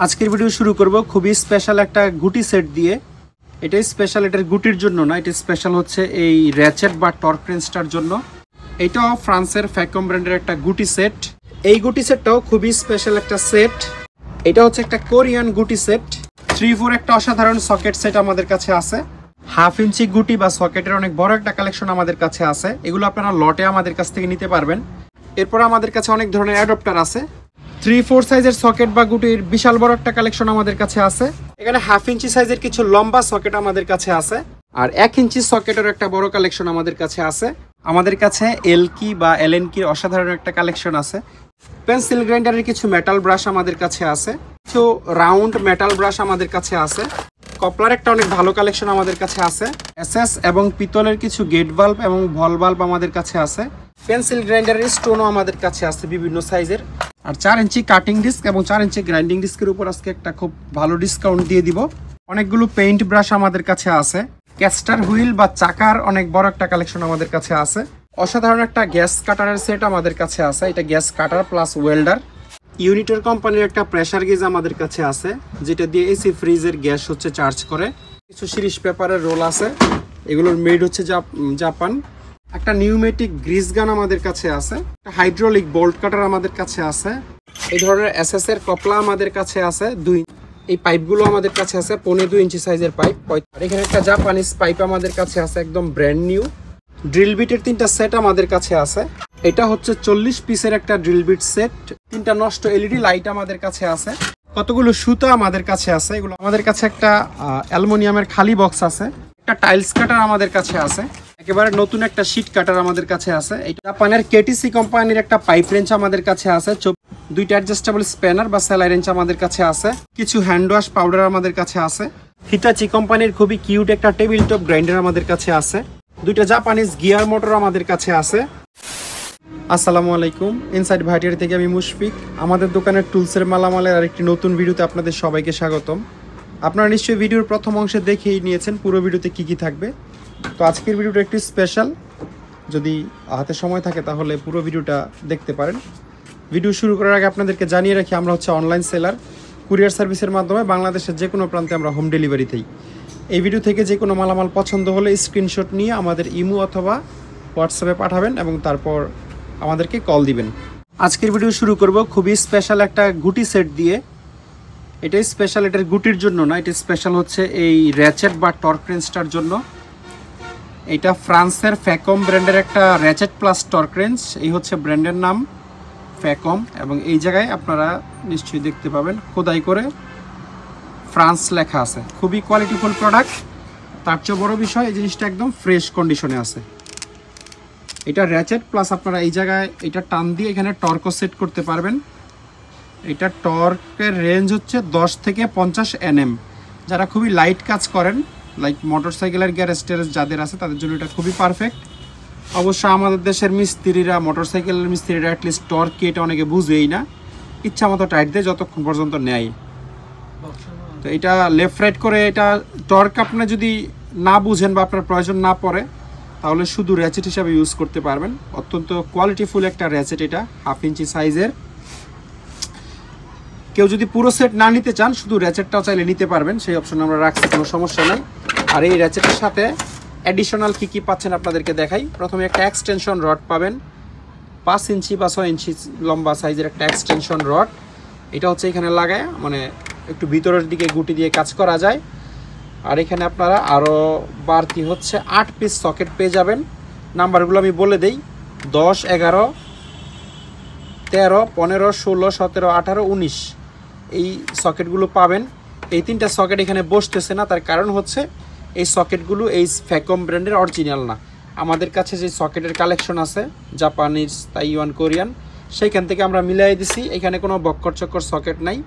আজকের ভিডিও শুরু করব খুবই স্পেশাল একটা গুটি সেট দিয়ে। এটাই স্পেশাল, এটার গুটির জন্য না, এটা স্পেশাল হচ্ছে এই র্যাচেট বা টর্ক রেঞ্জটার জন্য। এটাও ফ্রান্সের ফ্যাকম ব্র্যান্ডের একটা গুটি সেট। এই গুটি সেটটাও খুবই স্পেশাল একটা সেট। এটা হচ্ছে একটা কোরিয়ান গুটি সেট। 3-4 একটা অসাধারণ সকেট সেট আমাদের কাছে আছে। 1/2 ইঞ্চি গুটি বা সকেটের অনেক বড় একটা কালেকশন আমাদের কাছে আছে। এগুলো আপনারা লটে আমাদের কাছ থেকে নিতে পারবেন। এরপর আমাদের কাছে অনেক ধরনের অ্যাডাপ্টার আছে। 3-4 সাইজের সকেট বা গুটির বিশাল বড় একটা কালেকশন আমাদের কাছে আছে। এখানে 1/2 ইঞ্চি সাইজের কিছু লম্বা সকেট আমাদের কাছে আছে, আর 1 ইঞ্চি সকেটের একটা বড় কালেকশন আমাদের কাছে আছে। আমাদের কাছে এলকি বা এলএনকির অসাধারণ একটা কালেকশন আছে। পেন্সিল গ্রাইন্ডারের কিছু মেটাল ব্রাশ আমাদের কাছে আছে, কিছু রাউন্ড মেটাল ব্রাশ আমাদের কাছে আছে। কপলার একটা অনেক ভালো কালেকশন আমাদের কাছে আছে। এসএস এবং পিতলের কিছু গেট বাল্ব এবং ভল বাল্ব আমাদের কাছে আছে। পেন্সিল গ্রাইন্ডারের স্টোনও আমাদের কাছে আছে বিভিন্ন সাইজের। আর 4 ইঞ্চি কাটিং ডিস্ক এবং 4 ইঞ্চি গ্রাইন্ডিং ডিস্কের উপর আজকে একটা খুব ভালো ডিসকাউন্ট দিয়ে দিব। অনেকগুলো পেইন্ট ব্রাশ আমাদের কাছে আছে। ক্যাস্টার হুইল বা চাকার অনেক বড় একটা কালেকশন আমাদের কাছে আছে। অসাধারণ একটা গ্যাস কাটারের সেট আমাদের কাছে আছে। এটা গ্যাস কাটার প্লাস ওয়েল্ডার। ইউনিটর কোম্পানির একটা প্রেসার গেজ আমাদের কাছে আছে, যেটা দিয়ে এসি ফ্রিজের গ্যাস হচ্ছে চার্জ করে। কিছু সিরিজ পেপারের রোল আছে, এগুলোর মেড হচ্ছে জাপান। একটা নিউমেটিক গ্রিস গান আমাদের কাছে আছে। একটা হাইড্রোলিক বোল্ট কাটার আমাদের কাছে আছে। এই ধরনের এসএস এর কপলা আমাদের কাছে আছে 2। এই পাইপগুলো আমাদের কাছে আছে 1.5-2 ইঞ্চি সাইজের পাইপ। আর এখানে একটা জাপানিজ পাইপ আমাদের কাছে আছে, একদম ব্র্যান্ড নিউ। ড্রিল বিটের 3টা সেট আমাদের কাছে আছে। এটা হচ্ছে 40 পিসের একটা ড্রিল বিট সেট। 3টা নষ্ট এলইডি লাইট আমাদের কাছে আছে। কতগুলো সুতা আমাদের কাছে আছে। এগুলো আমাদের কাছে একটা অ্যালুমিনিয়ামের খালি বক্স আছে। একটা টাইলস কাটার আমাদের কাছে আছে। একেবারে নতুন একটা শীট কাটার আমাদের কাছে আছে। এটা জাপানের কেটিসি কোম্পানির একটা পাইপ রেঞ্চ আমাদের কাছে আছে। 2টা অ্যাডজাস্টেবল স্প্যানার বা সেলাই রেঞ্চ আমাদের কাছে আছে। কিছু হ্যান্ড ওয়াশ পাউডার আমাদের কাছে আছে। হিটাচি কোম্পানির খুবই কিউট একটা টেবিল টপ গ্রাইন্ডার আমাদের কাছে আছে। 2টা জাপানিজ গিয়ার মোটর আমাদের কাছে আছে। আসসালামু আলাইকুম, ইনসাইড ভাইটিয়ারি থেকে আমি মুশফিক। আমাদের দোকানের টুলসের মালামালের আরেকটি নতুন ভিডিওতে আপনাদের সবাইকে স্বাগতম। আপনারা নিশ্চয়ই ভিডিওর প্রথম অংশে দেখেই নিয়েছেন পুরো ভিডিওতে কি কি থাকবে। তো আজকের ভিডিওটা একটু স্পেশাল, যদি হাতে সময় থাকে তাহলে পুরো ভিডিওটা দেখতে পারেন। ভিডিও শুরু করার আগে আপনাদেরকে জানিয়ে রাখি, আমরা হচ্ছে অনলাইন সেলার। কুরিয়ার সার্ভিসের মাধ্যমে বাংলাদেশের যে কোনো প্রান্তে আমরা হোম ডেলিভারিতেই। এই ভিডিও থেকে যে কোনো মালামাল পছন্দ হলে স্ক্রিনশট নিয়ে আমাদের ইমো অথবা হোয়াটসঅ্যাপে পাঠাবেন এবং তারপর আমাদেরকে কল দিবেন। আজকের ভিডিও শুরু করব খুবই স্পেশাল একটা গুটি সেট দিয়ে। এটাই স্পেশাল, এটার গুটির জন্য না, এটা স্পেশাল হচ্ছে এই র্যাচেট বা টর্ক রেঞ্জটার জন্য। এটা ফ্রান্সের ফ্যাকম ব্র্যান্ডের একটা র্যাচেট প্লাস টর্ক রেঞ্জ। এই হচ্ছে ব্র্যান্ডের নাম ফ্যাকম, এবং এই জায়গায় আপনারা নিশ্চয়ই দেখতে পাবেন খোদাই করে ফ্রান্স লেখা আছে। খুবই কোয়ালিটিফুল প্রোডাক্ট। তার চেয়ে বড় বিষয়, এই জিনিসটা একদম ফ্রেশ কন্ডিশনে আছে। এটা র্যাচেট প্লাস আপনারা এই জায়গায় এটা টান দিয়ে এখানে টর্কও সেট করতে পারবেন। এটা টর্কের রেঞ্জ হচ্ছে 10 থেকে 50 Nm। যারা খুবই লাইট কাজ করেন, লাইক মোটরসাইকেলের গ্যারেজ ট্যারেজ যাদের আছে, তাদের জন্য এটা খুবই পারফেক্ট। অবশ্য আমাদের দেশের মিস্ত্রিরা, মোটরসাইকেলের মিস্ত্রিরা অ্যাটলিস্ট টর্ক কি এটা অনেকে বুঝেই না, ইচ্ছা মতো টাইট দেয় যতক্ষণ পর্যন্ত নেয়। তো এটা লেফট রাইট করে এটা টর্ক আপনি যদি না বুঝেন বা আপনার প্রয়োজন না পড়ে, তাহলে শুধু র্যাচেট হিসাবে ইউজ করতে পারবেন। অত্যন্ত কোয়ালিটিফুল একটা র্যাচেট এটা, 1/2 ইঞ্চি সাইজের। কেউ যদি পুরো সেট না নিতে চান, শুধু র্যাচেটটাও চাইলে নিতে পারবেন, সেই অপশন আমরা রাখছি, কোনো সমস্যা নাই। আর এই র্যাচেটের সাথে অ্যাডিশনাল কী কী পাচ্ছেন আপনাদেরকে দেখাই। প্রথমে একটা এক্সটেনশন রড পাবেন, 5 ইঞ্চি বা 6 ইঞ্চি লম্বা সাইজের একটা এক্সটেনশন রড। এটা হচ্ছে এখানে লাগায়, মানে একটু ভিতরের দিকে গুটি দিয়ে কাজ করা যায়। আর এখানে আপনারা আরও বাড়তি হচ্ছে 8 পিস সকেট পেয়ে যাবেন। নাম্বারগুলো আমি বলে দেই: 10, 11, 13, 15, 16, 17, 18, 19 এই সকেটগুলো পাবেন। এই 3টা সকেট এখানে বসতেছে না, তার কারণ হচ্ছে এই সকেটগুলো এই ফ্যাকম ব্র্যান্ডের অরিজিনাল না। আমাদের কাছে যে সকেটের কালেকশন আছে জাপানিজ, তাইওয়ান, কোরিয়ান, সেইখান থেকে আমরা মিলাই দিছি। এখানে কোনো বক্কর চক্কর সকেট নাই।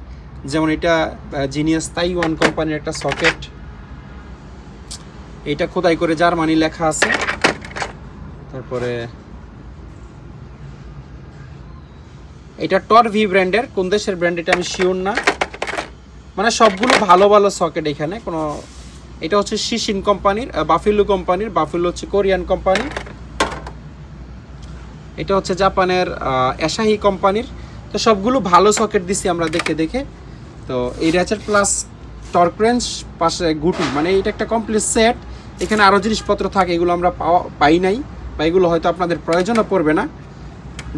যেমন এটা জিনিয়াস তাইওয়ান কোম্পানির একটা সকেট, এটা খোদাই করে জার্মানি লেখা আছে। তারপরে এটা টরভি ব্র্যান্ডের, কোন দেশের ব্র্যান্ড এটা আমি শিওর না। মানে সবগুলো ভালো ভালো সকেট এখানে কোনো। এটা হচ্ছে শিশিন কোম্পানির, বাফিলো কোম্পানির। বাফিলো হচ্ছে কোরিয়ান কোম্পানি। এটা হচ্ছে জাপানের অ্যাসাহি কোম্পানির। তো সবগুলো ভালো সকেট দিছি আমরা দেখে দেখে। তো এই র্যাচেট প্লাস টর্ক রেঞ্জ পাশে গুটি, মানে এটা একটা কমপ্লিট সেট। এখানে আরও জিনিসপত্র থাকে, এগুলো আমরা পাই নাই, বা এগুলো হয়তো আপনাদের প্রয়োজনও পড়বে না।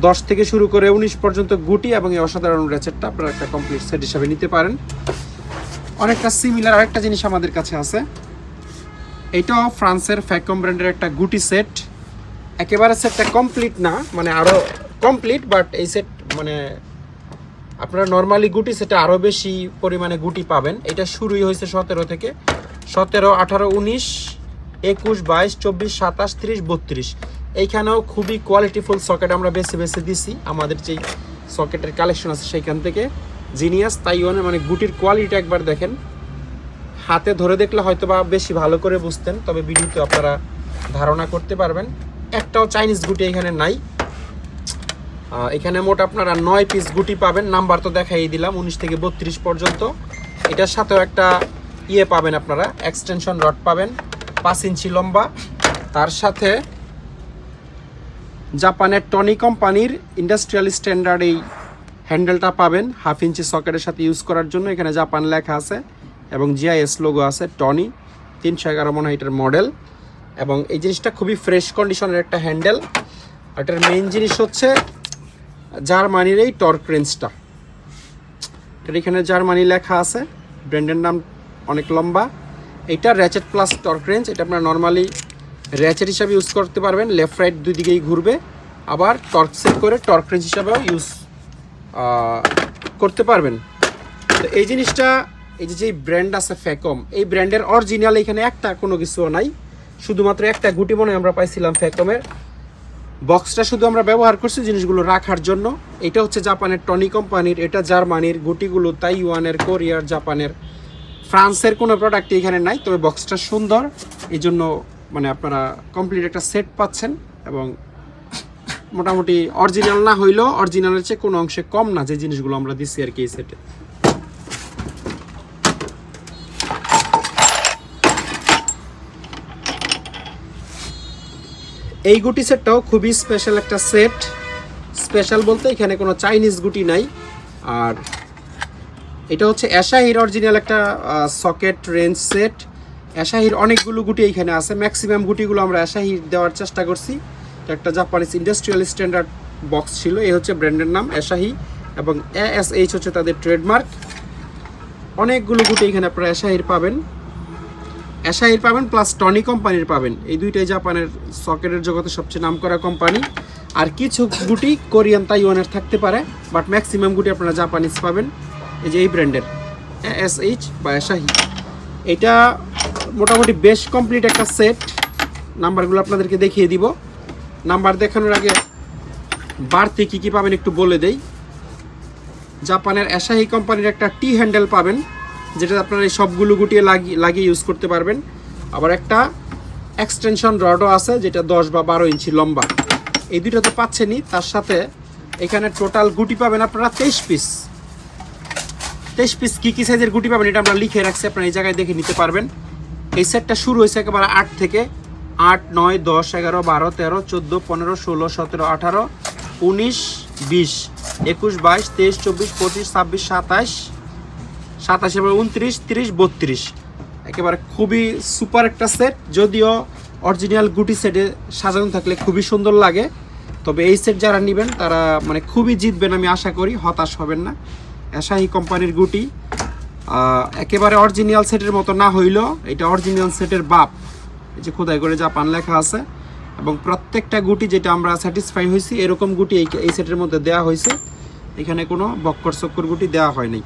10 থেকে শুরু করে 19 পর্যন্ত গুটি এবং এই অসাধারণ র্যাচেটটা আপনারা একটা কমপ্লিট সেট হিসাবে নিতে পারেন। অনেকটা সিমিলার আরেকটা জিনিস আমাদের কাছে আছে, এইটাও ফ্রান্সের ফ্যাকম ব্র্যান্ডের একটা গুটি সেট। একেবারে সেটটা কমপ্লিট না, মানে আরও কমপ্লিট, বাট এই সেট মানে আপনারা নর্মালি গুটি সেটে আরও বেশি পরিমাণে গুটি পাবেন। এটা শুরুই হয়েছে 17 থেকে, 17, 18, 19, 21, 22, 24, 27, 30, 32। এইখানেও খুবই কোয়ালিটিফুল সকেট আমরা বেছে বেছে দিছি, আমাদের যেই সকেটের কালেকশন আছে সেইখান থেকে। জিনিয়াস তাইওয়ানের, মানে গুটির কোয়ালিটি একবার দেখেন, হাতে ধরে দেখলে হয়তো বা বেশি ভালো করে বুঝতেন, তবে ভিডিওতে আপনারা ধারণা করতে পারবেন। একটাও চাইনিজ গুটি এখানে নাই। এখানে মোট আপনারা 9 পিস গুটি পাবেন, নাম্বার তো দেখাই দিলাম 19 থেকে 32 পর্যন্ত। এটার সাথেও একটা ইয়ে পাবেন, আপনারা এক্সটেনশন রড পাবেন 5 ইঞ্চি লম্বা। তার সাথে জাপানের টনি কোম্পানির ইন্ডাস্ট্রিয়াল স্ট্যান্ডার্ড এই হ্যান্ডেলটা পাবেন 1/2 ইঞ্চি সকেটের সাথে ইউজ করার জন্য। এখানে জাপান লেখা আছে এবং জিআইএস লোগো আছে। টনি 311 মনে হয় এটার মডেল, এবং এই জিনিসটা খুবই ফ্রেশ কন্ডিশনের একটা হ্যান্ডেল। এটার মেইন জিনিস হচ্ছে জার্মানির এই টর্ক রেঞ্জটা। এটার এখানে জার্মানি লেখা আছে, ব্র্যান্ডের নাম অনেক লম্বা। এটা র্যাচেট প্লাস টর্ক রেঞ্জ। এটা আপনারা নর্মালি র্যাচেট হিসাবে ইউজ করতে পারবেন, লেফট রাইট দুই দিকেই ঘুরবে। আবার টর্ক সেট করে টর্ক রেঞ্জ হিসাবেও ইউজ করতে পারবেন। তো এই জিনিসটা, এই যে ব্র্যান্ড আছে ফ্যাকম, এই ব্র্যান্ডের অরিজিনাল এখানে একটা কোনো কিছুও নাই, শুধুমাত্র একটা গুটি মনে আমরা পাইছিলাম ফ্যাকমের। বক্সটা শুধু আমরা ব্যবহার করছি জিনিসগুলো রাখার জন্য। এটা হচ্ছে জাপানের টনি কোম্পানির, এটা জার্মানির। গুটিগুলো তাইওয়ানের, কোরিয়ার, জাপানের, ফ্রান্সের কোনো প্রোডাক্টই এখানে নাই, তবে বক্সটা সুন্দর, এই জন্য মানে আপনারা কমপ্লিট একটা সেট পাচ্ছেন। এবং মোটামুটি অরিজিনাল না হইলেও অরিজিনালের চেয়ে কোনো অংশে কম না যে জিনিসগুলো আমরা দিচ্ছি আর কি এই সেটে। এই গুটি সেটটাও খুবই স্পেশাল একটা সেট। স্পেশাল বলতে এখানে কোনো চাইনিজ গুটি নাই। আর এটা হচ্ছে অ্যাসাহির অরিজিনাল একটা সকেট রেঞ্জ সেট। অ্যাসাহির অনেকগুলো গুটি এইখানে আছে, ম্যাক্সিমাম গুটিগুলো আমরা অ্যাসাহির দেওয়ার চেষ্টা করছি। একটা জাপানিজ ইন্ডাস্ট্রিয়াল স্ট্যান্ডার্ড বক্স ছিল, এই হচ্ছে ব্র্যান্ডের নাম অ্যাসাহি, এবং ASH হচ্ছে তাদের ট্রেডমার্ক। অনেকগুলো গুটি এখানে আপনারা অ্যাসাহির পাবেন, প্লাস টনি কোম্পানির পাবেন। এই দুইটাই জাপানের সকেটের জগতে সবচেয়ে নামকরা কোম্পানি। আর কিছু গুটি কোরিয়ান, তাইওয়ানের থাকতে পারে, বাট ম্যাক্সিমাম গুটি আপনারা জাপানিজ পাবেন। এই যে এই ব্র্যান্ডের ASH বা অ্যাসাহি, এটা মোটামুটি বেশ কমপ্লিট একটা সেট। নাম্বারগুলো আপনাদেরকে দেখিয়ে দিব। নাম্বার দেখানোর আগে বাড়তি কী কী পাবেন একটু বলে দেই। জাপানের অ্যাসাহি কোম্পানির একটা টি হ্যান্ডেল পাবেন, যেটা আপনারা এই সবগুলো গুটিয়ে লাগিয়ে ইউজ করতে পারবেন। আবার একটা এক্সটেনশন রডও আছে, যেটা 10 বা 12 ইঞ্চি লম্বা। এই দুটো তো পাচ্ছেনই, তার সাথে এখানে টোটাল গুটি পাবেন আপনারা 23 পিস। 23 পিস কী কী সাইজের গুটি পাবেন এটা আমরা লিখে রাখছি, আপনারা এই জায়গায় দেখে নিতে পারবেন। এই সেটটা শুরু হয়েছে একেবারে 8 থেকে, 8, 9, 10, 11, 12, 13, 14, 15, 16, 17, 18, 19, 20, 21, 22, 23, 24, 25, 26, 27, 27 এবং 29, 30, 32। একেবারে খুবই সুপার একটা সেট। যদিও অরিজিনাল গুটি সেটে সাজানো থাকলে খুবই সুন্দর লাগে, তবে এই সেট যারা নেবেন তারা মানে খুবই জিতবেন, আমি আশা করি, হতাশ হবেন না। অ্যাসাহি কোম্পানির গুটি একেবারে অরিজিনাল সেটের মতো না হইলেও এটা অরিজিনাল সেটের বাপ। এই যে খোদাই করে জাপান লেখা আছে, এবং প্রত্যেকটা গুটি যেটা আমরা স্যাটিসফাই হয়েছি এরকম গুটি এই সেটের মধ্যে দেওয়া হয়েছে। এখানে কোনো বক্কর চক্কর গুটি দেওয়া হয়নি।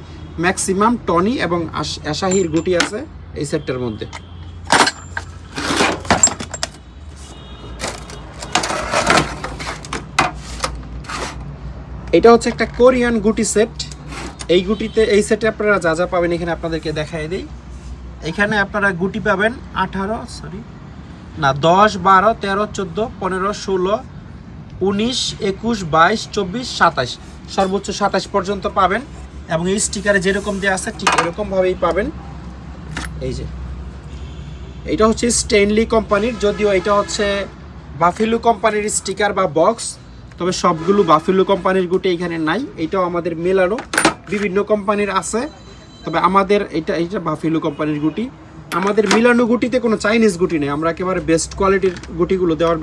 ম্যাক্সিমাম টনি এবং অ্যাসাহির গুটি আছে এই সেটটার মধ্যে। এটা হচ্ছে একটা কোরিয়ান গুটি সেট। এই গুটিতে, এই সেটে আপনারা যা যা পাবেন এখানে আপনাদেরকে দেখাই দিই। এখানে আপনারা গুটি পাবেন 10, 12, 13, 14, 15, 16, 19, 21, 22, 24, 27, সর্বোচ্চ 27 পর্যন্ত পাবেন। এবং এই স্টিকারে যেরকম দেওয়া আছে ঠিক এরকমভাবেই পাবেন। এই যে এটা হচ্ছে স্টেনলি কোম্পানির, যদিও এটা হচ্ছে বাফেলো কোম্পানির স্টিকার বা বক্স, তবে সবগুলো বাফেলো কোম্পানির গুটি এখানে নাই। এটাও আমাদের মেলানো, বিভিন্ন কোম্পানির আছে। তবে আমাদের এটা বাফেলো কোম্পানির গুটি। আমাদের মিলানো গুটিতে কোনো চাইনিজ গুটি নেই, আমরা একেবারে বেস্ট কোয়ালিটির গুটিগুলো দেওয়ার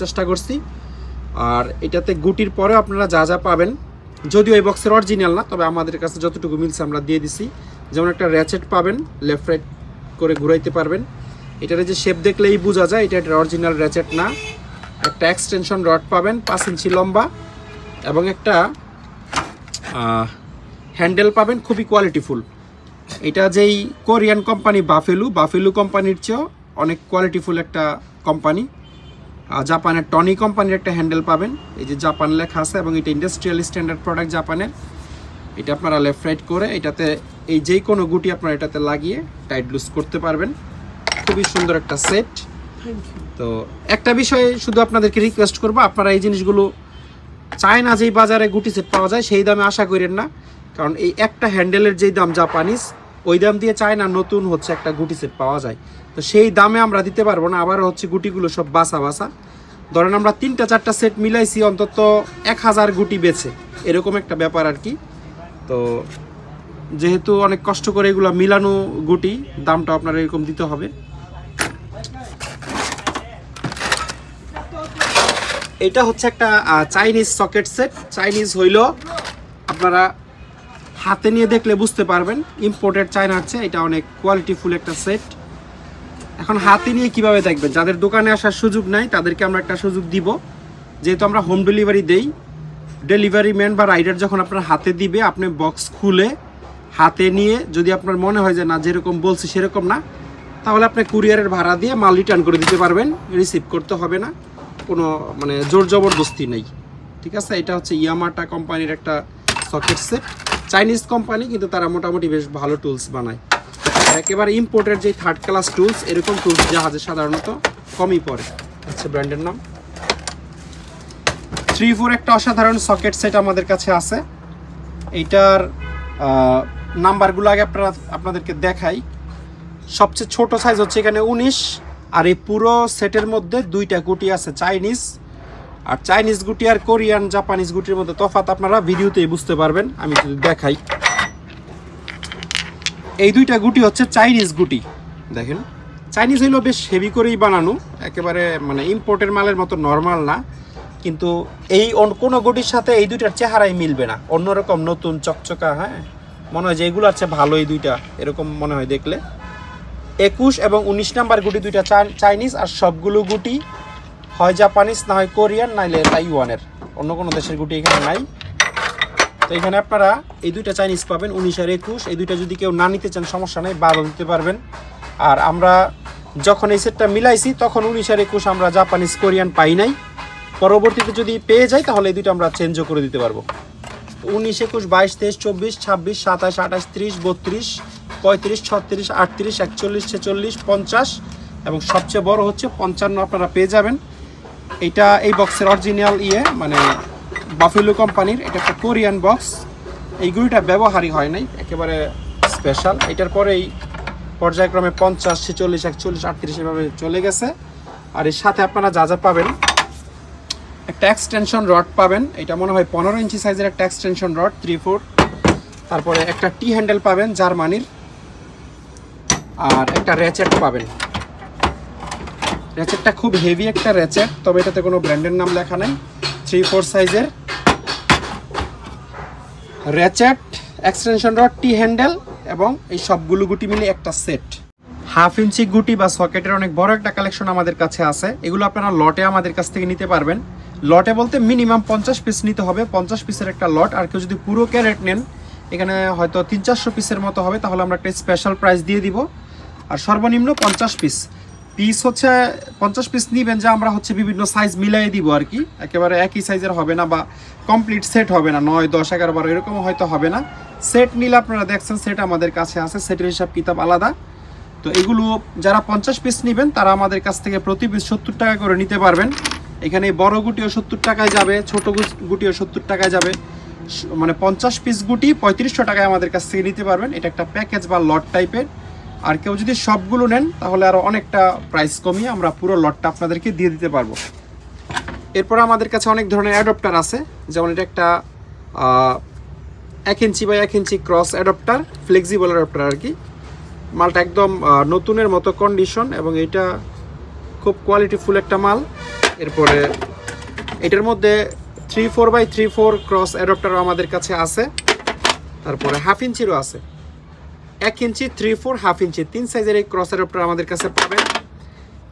চেষ্টা করছি। আর এটাতে গুটির পরে আপনারা যা যা পাবেন, যদিও এই বক্সের অরিজিনাল না, তবে আমাদের কাছে যতটুকু মিলছে আমরা দিয়ে দিছি। যেমন একটা র্যাচেট পাবেন, লেফট রাইট করে ঘুরাইতে পারবেন। এটার যে শেপ দেখলেই বোঝা যায় এটা অরিজিনাল র্যাচেট না। একটা এক্সটেনশন রড পাবেন 5 ইঞ্চি লম্বা, এবং একটা হ্যান্ডেল পাবেন খুবই কোয়ালিটিফুল। এটা যেই কোরিয়ান কোম্পানি বাফেলো কোম্পানির চেয়েও অনেক কোয়ালিটিফুল একটা কোম্পানি। জাপানের টনি কোম্পানির একটা হ্যান্ডেল পাবেন, এই যে জাপান লেখা আছে, এবং এটা ইন্ডাস্ট্রিয়াল স্ট্যান্ডার্ড প্রোডাক্ট জাপানের। এটা আপনারা লেফট রাইট করে এটাতে এই যেই কোনো গুটি আপনারা এটাতে লাগিয়ে টাইট লুজ করতে পারবেন। খুবই সুন্দর একটা সেট। তো একটা বিষয়ে শুধু আপনাদেরকে রিকোয়েস্ট করবো, আপনারা এই জিনিসগুলো চায়না যেই বাজারে গুটি সেট পাওয়া যায় সেই দামে আশা করেন না, কারণ এই একটা হ্যান্ডেলের যেই দাম জাপানিজ, ওই দাম দিয়ে চায়না নতুন হচ্ছে একটা গুটি সেট পাওয়া যায়। তো সেই দামে আমরা দিতে পারবো না। আবার হচ্ছে গুটিগুলো সব বাসা ধরেন আমরা 3-4টা সেট মিলাইছি, অন্তত 1000 গুটি বেছে, এরকম একটা ব্যাপার আর কি। তো যেহেতু অনেক কষ্ট করে এগুলো মিলানো গুটি, দামটা আপনার এরকম দিতে হবে। এটা হচ্ছে একটা চাইনিজ সকেট সেট। চাইনিজ হইল আপনারা হাতে নিয়ে দেখলে বুঝতে পারবেন, ইম্পোর্টেড চায়নার চেয়ে এটা অনেক কোয়ালিটিফুল একটা সেট। এখন হাতে নিয়ে কিভাবে দেখবেন, যাদের দোকানে আসার সুযোগ নাই তাদেরকে আমরা একটা সুযোগ দিব। যেহেতু আমরা হোম ডেলিভারি দেই, ডেলিভারি ম্যান বা রাইডার যখন আপনার হাতে দিবে, আপনি বক্স খুলে হাতে নিয়ে যদি আপনার মনে হয় যে না যেরকম বলছি সেরকম না, তাহলে আপনি কুরিয়ারের ভাড়া দিয়ে মাল রিটার্ন করে দিতে পারবেন, রিসিভ করতে হবে না, কোনো মানে জোর জবরদস্তি নেই। ঠিক আছে, এটা হচ্ছে ইয়ামাটা কোম্পানির একটা সকেট সেট। চাইনিজ কোম্পানি, কিন্তু তারা মোটামুটি বেশ ভালো টুলস বানায়। একেবারে ইম্পোর্টের যে 3rd ক্লাস টুলস, এরকম টুলস জাহাজে সাধারণত কমই পড়ে। হচ্ছে ব্র্যান্ডের নাম 3-4 একটা অসাধারণ সকেট সেট আমাদের কাছে আছে। এইটার নাম্বারগুলো আগে আপনাদেরকে দেখাই। সবচেয়ে ছোট সাইজ হচ্ছে এখানে 19, আর এই পুরো সেটের মধ্যে 2টা গুটি আছে চাইনিজ। আর চাইনিজ গুটি আর কোরিয়ান জাপানিজ গুটির মধ্যে তফাৎ আপনারা ভিডিওতেই বুঝতে পারবেন। আমি যদি দেখাই, এই 2টা গুটি হচ্ছে চাইনিজ গুটি। দেখেন, চাইনিজ হইলেও বেশ হেভি করেই বানানো, একেবারে মানে ইম্পোর্টের মালের মতো নর্মাল না। কিন্তু এই কোনো গুটির সাথে এই 2টার চেহারাই মিলবে না, অন্যরকম নতুন চকচকা। হ্যাঁ, মনে হয় যে এগুলো আছে ভালো, এই 2টা এরকম মনে হয় দেখলে। 21 এবং 19 নাম্বার গুটি 2টা চাইনিজ, আর সবগুলো গুটি হয় জাপানিজ, না হয় কোরিয়ান, নাইলে তাইওয়ানের। অন্য কোনো দেশের গুটি এখানে নাই। তো এখানে আপনারা এই 2টা চাইনিজ পাবেন, 19 আর 21। এই 2টা যদি কেউ না নিতে চান সমস্যা নেই, বাদও দিতে পারবেন। আর আমরা যখন এই সেটটা মিলাইছি তখন 19 আর 21 আমরা জাপানিজ কোরিয়ান পাই নাই। পরবর্তীতে যদি পেয়ে যাই তাহলে এই 2টা আমরা চেঞ্জও করে দিতে পারবো। 19, 21, 22, 23, 24, 26, 27, 28, 30, 32, 35, 36, 38, 41, 46, 50 এবং সবচেয়ে বড় হচ্ছে 55 আপনারা পেয়ে যাবেন। এটা এই বক্সের অরিজিনাল মানে বাফেলো কোম্পানির। এটা একটা কোরিয়ান বক্স। এই গুলিটা ব্যবহারই হয় নাই, একেবারে স্পেশাল। এটার পরেই পর্যায়ক্রমে 50, 46, 41, 38 এভাবে চলে গেছে। আর এর সাথে আপনারা যা যা পাবেন, একটা এক্সটেনশন রড পাবেন, এটা মনে হয় 15 ইঞ্চি সাইজের একটা এক্সটেনশন রড 3-4। তারপরে একটা টি হ্যান্ডেল পাবেন জার্মানির, আর একটা র্যাচেট পাবেন। র্যাচেটটা খুব হেভি একটা র্যাচেট, তবে এটাতে কোনো ব্র্যান্ডের নাম লেখা নাই। 3-4 সাইজের র্যাচেট, এক্সটেনশন রড, টি হ্যান্ডেল এবং এই সবগুলো গুটি মিলে একটা সেট। 1/2 ইঞ্চি গুটি বা সকেটের অনেক বড় একটা কালেকশন আমাদের কাছে আছে। এগুলো আপনারা লটে আমাদের কাছ থেকে নিতে পারবেন। লটে বলতে মিনিমাম 50 পিস নিতে হবে, 50 পিসের একটা লট। আর কেউ যদি পুরো ক্যারেট নেন, এখানে হয়তো 300-400 পিসের মতো হবে, তাহলে আমরা একটা স্পেশাল প্রাইস দিয়ে দিব। আর সর্বনিম্ন 50 পিস হচ্ছে 50 পিস নিবেন, যা আমরা হচ্ছে বিভিন্ন সাইজ মিলাই দিব আর কি। একেবারে একই সাইজের হবে না, বা কমপ্লিট সেট হবে না, 9, 10, 11, 12 এরকম হয়তো হবে না। সেট নিলে আপনারা দেখছেন সেট আমাদের কাছে আছে, সেটের হিসাব কিতাব আলাদা। তো এগুলো যারা 50 পিস নেবেন তারা আমাদের কাছ থেকে প্রতি পিস 70 টাকা করে নিতে পারবেন। এখানে বড় গুটিও 70 টাকায় যাবে, ছোট গুটিও 70 টাকায় যাবে। মানে 50 পিস গুটি 3500 টাকায় আমাদের কাছ থেকে নিতে পারবেন। এটা একটা প্যাকেজ বা লট টাইপের। আর কেউ যদি সবগুলো নেন তাহলে আরও অনেকটা প্রাইস কমিয়ে আমরা পুরো লটটা আপনাদেরকে দিয়ে দিতে পারবো। এরপর আমাদের কাছে অনেক ধরনের অ্যাডপ্টার আছে, যেমন এটা একটা 1 inch by 1 inch cross adapter, flexible adapter আর কি। মালটা একদম নতুনের মতো কন্ডিশন এবং এটা খুব কোয়ালিটিফুল একটা মাল। এরপরে এটার মধ্যে 3/4x3/4 ক্রস অ্যাডাপ্টারও আমাদের কাছে আছে। তারপরে 1/2 ইঞ্চিরও আছে, 1 ইঞ্চি 3/4 1/2 ইঞ্চি 3 সাইজের এই ক্রস অ্যাডাপ্টার আমাদের কাছে পাবেন।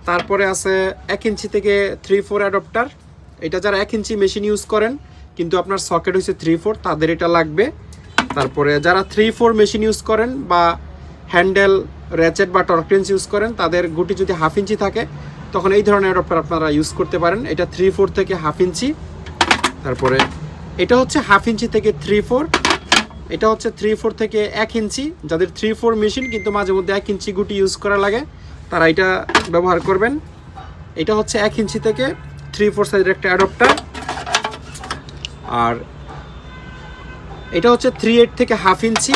তারপরে আছে 1 ইঞ্চি থেকে 3/4 অ্যাডাপ্টার। এটা যারা 1 ইঞ্চি মেশিন ইউজ করেন কিন্তু আপনার সকেট হচ্ছে 3/4, তাদের এটা লাগবে। তারপরে যারা 3/4 মেশিন ইউজ করেন বা হ্যান্ডেল, র্যাচেট বা টর্ক রেঞ্চ ইউজ করেন, তাদের গুটি যদি 1/2 ইঞ্চি থাকে তখন এই ধরনের অ্যাডাপ্টার আপনারা ইউজ করতে পারেন। এটা 3/4 থেকে 1/2 ইঞ্চি। তারপরে এটা হচ্ছে 1/2 ইঞ্চি থেকে 3/4, এটা হচ্ছে 3/4 থেকে 1 ইঞ্চি। যাদের 3/4 মেশিন কিন্তু মাঝে মধ্যে 1 ইঞ্চি গুটি ইউজ করা লাগে, তারা এটা ব্যবহার করবেন। এটা হচ্ছে 1 ইঞ্চি থেকে 3/4 সাইজের একটা অ্যাডাপ্টার। আর এটা হচ্ছে 3/8 থেকে 1/2 ইঞ্চি,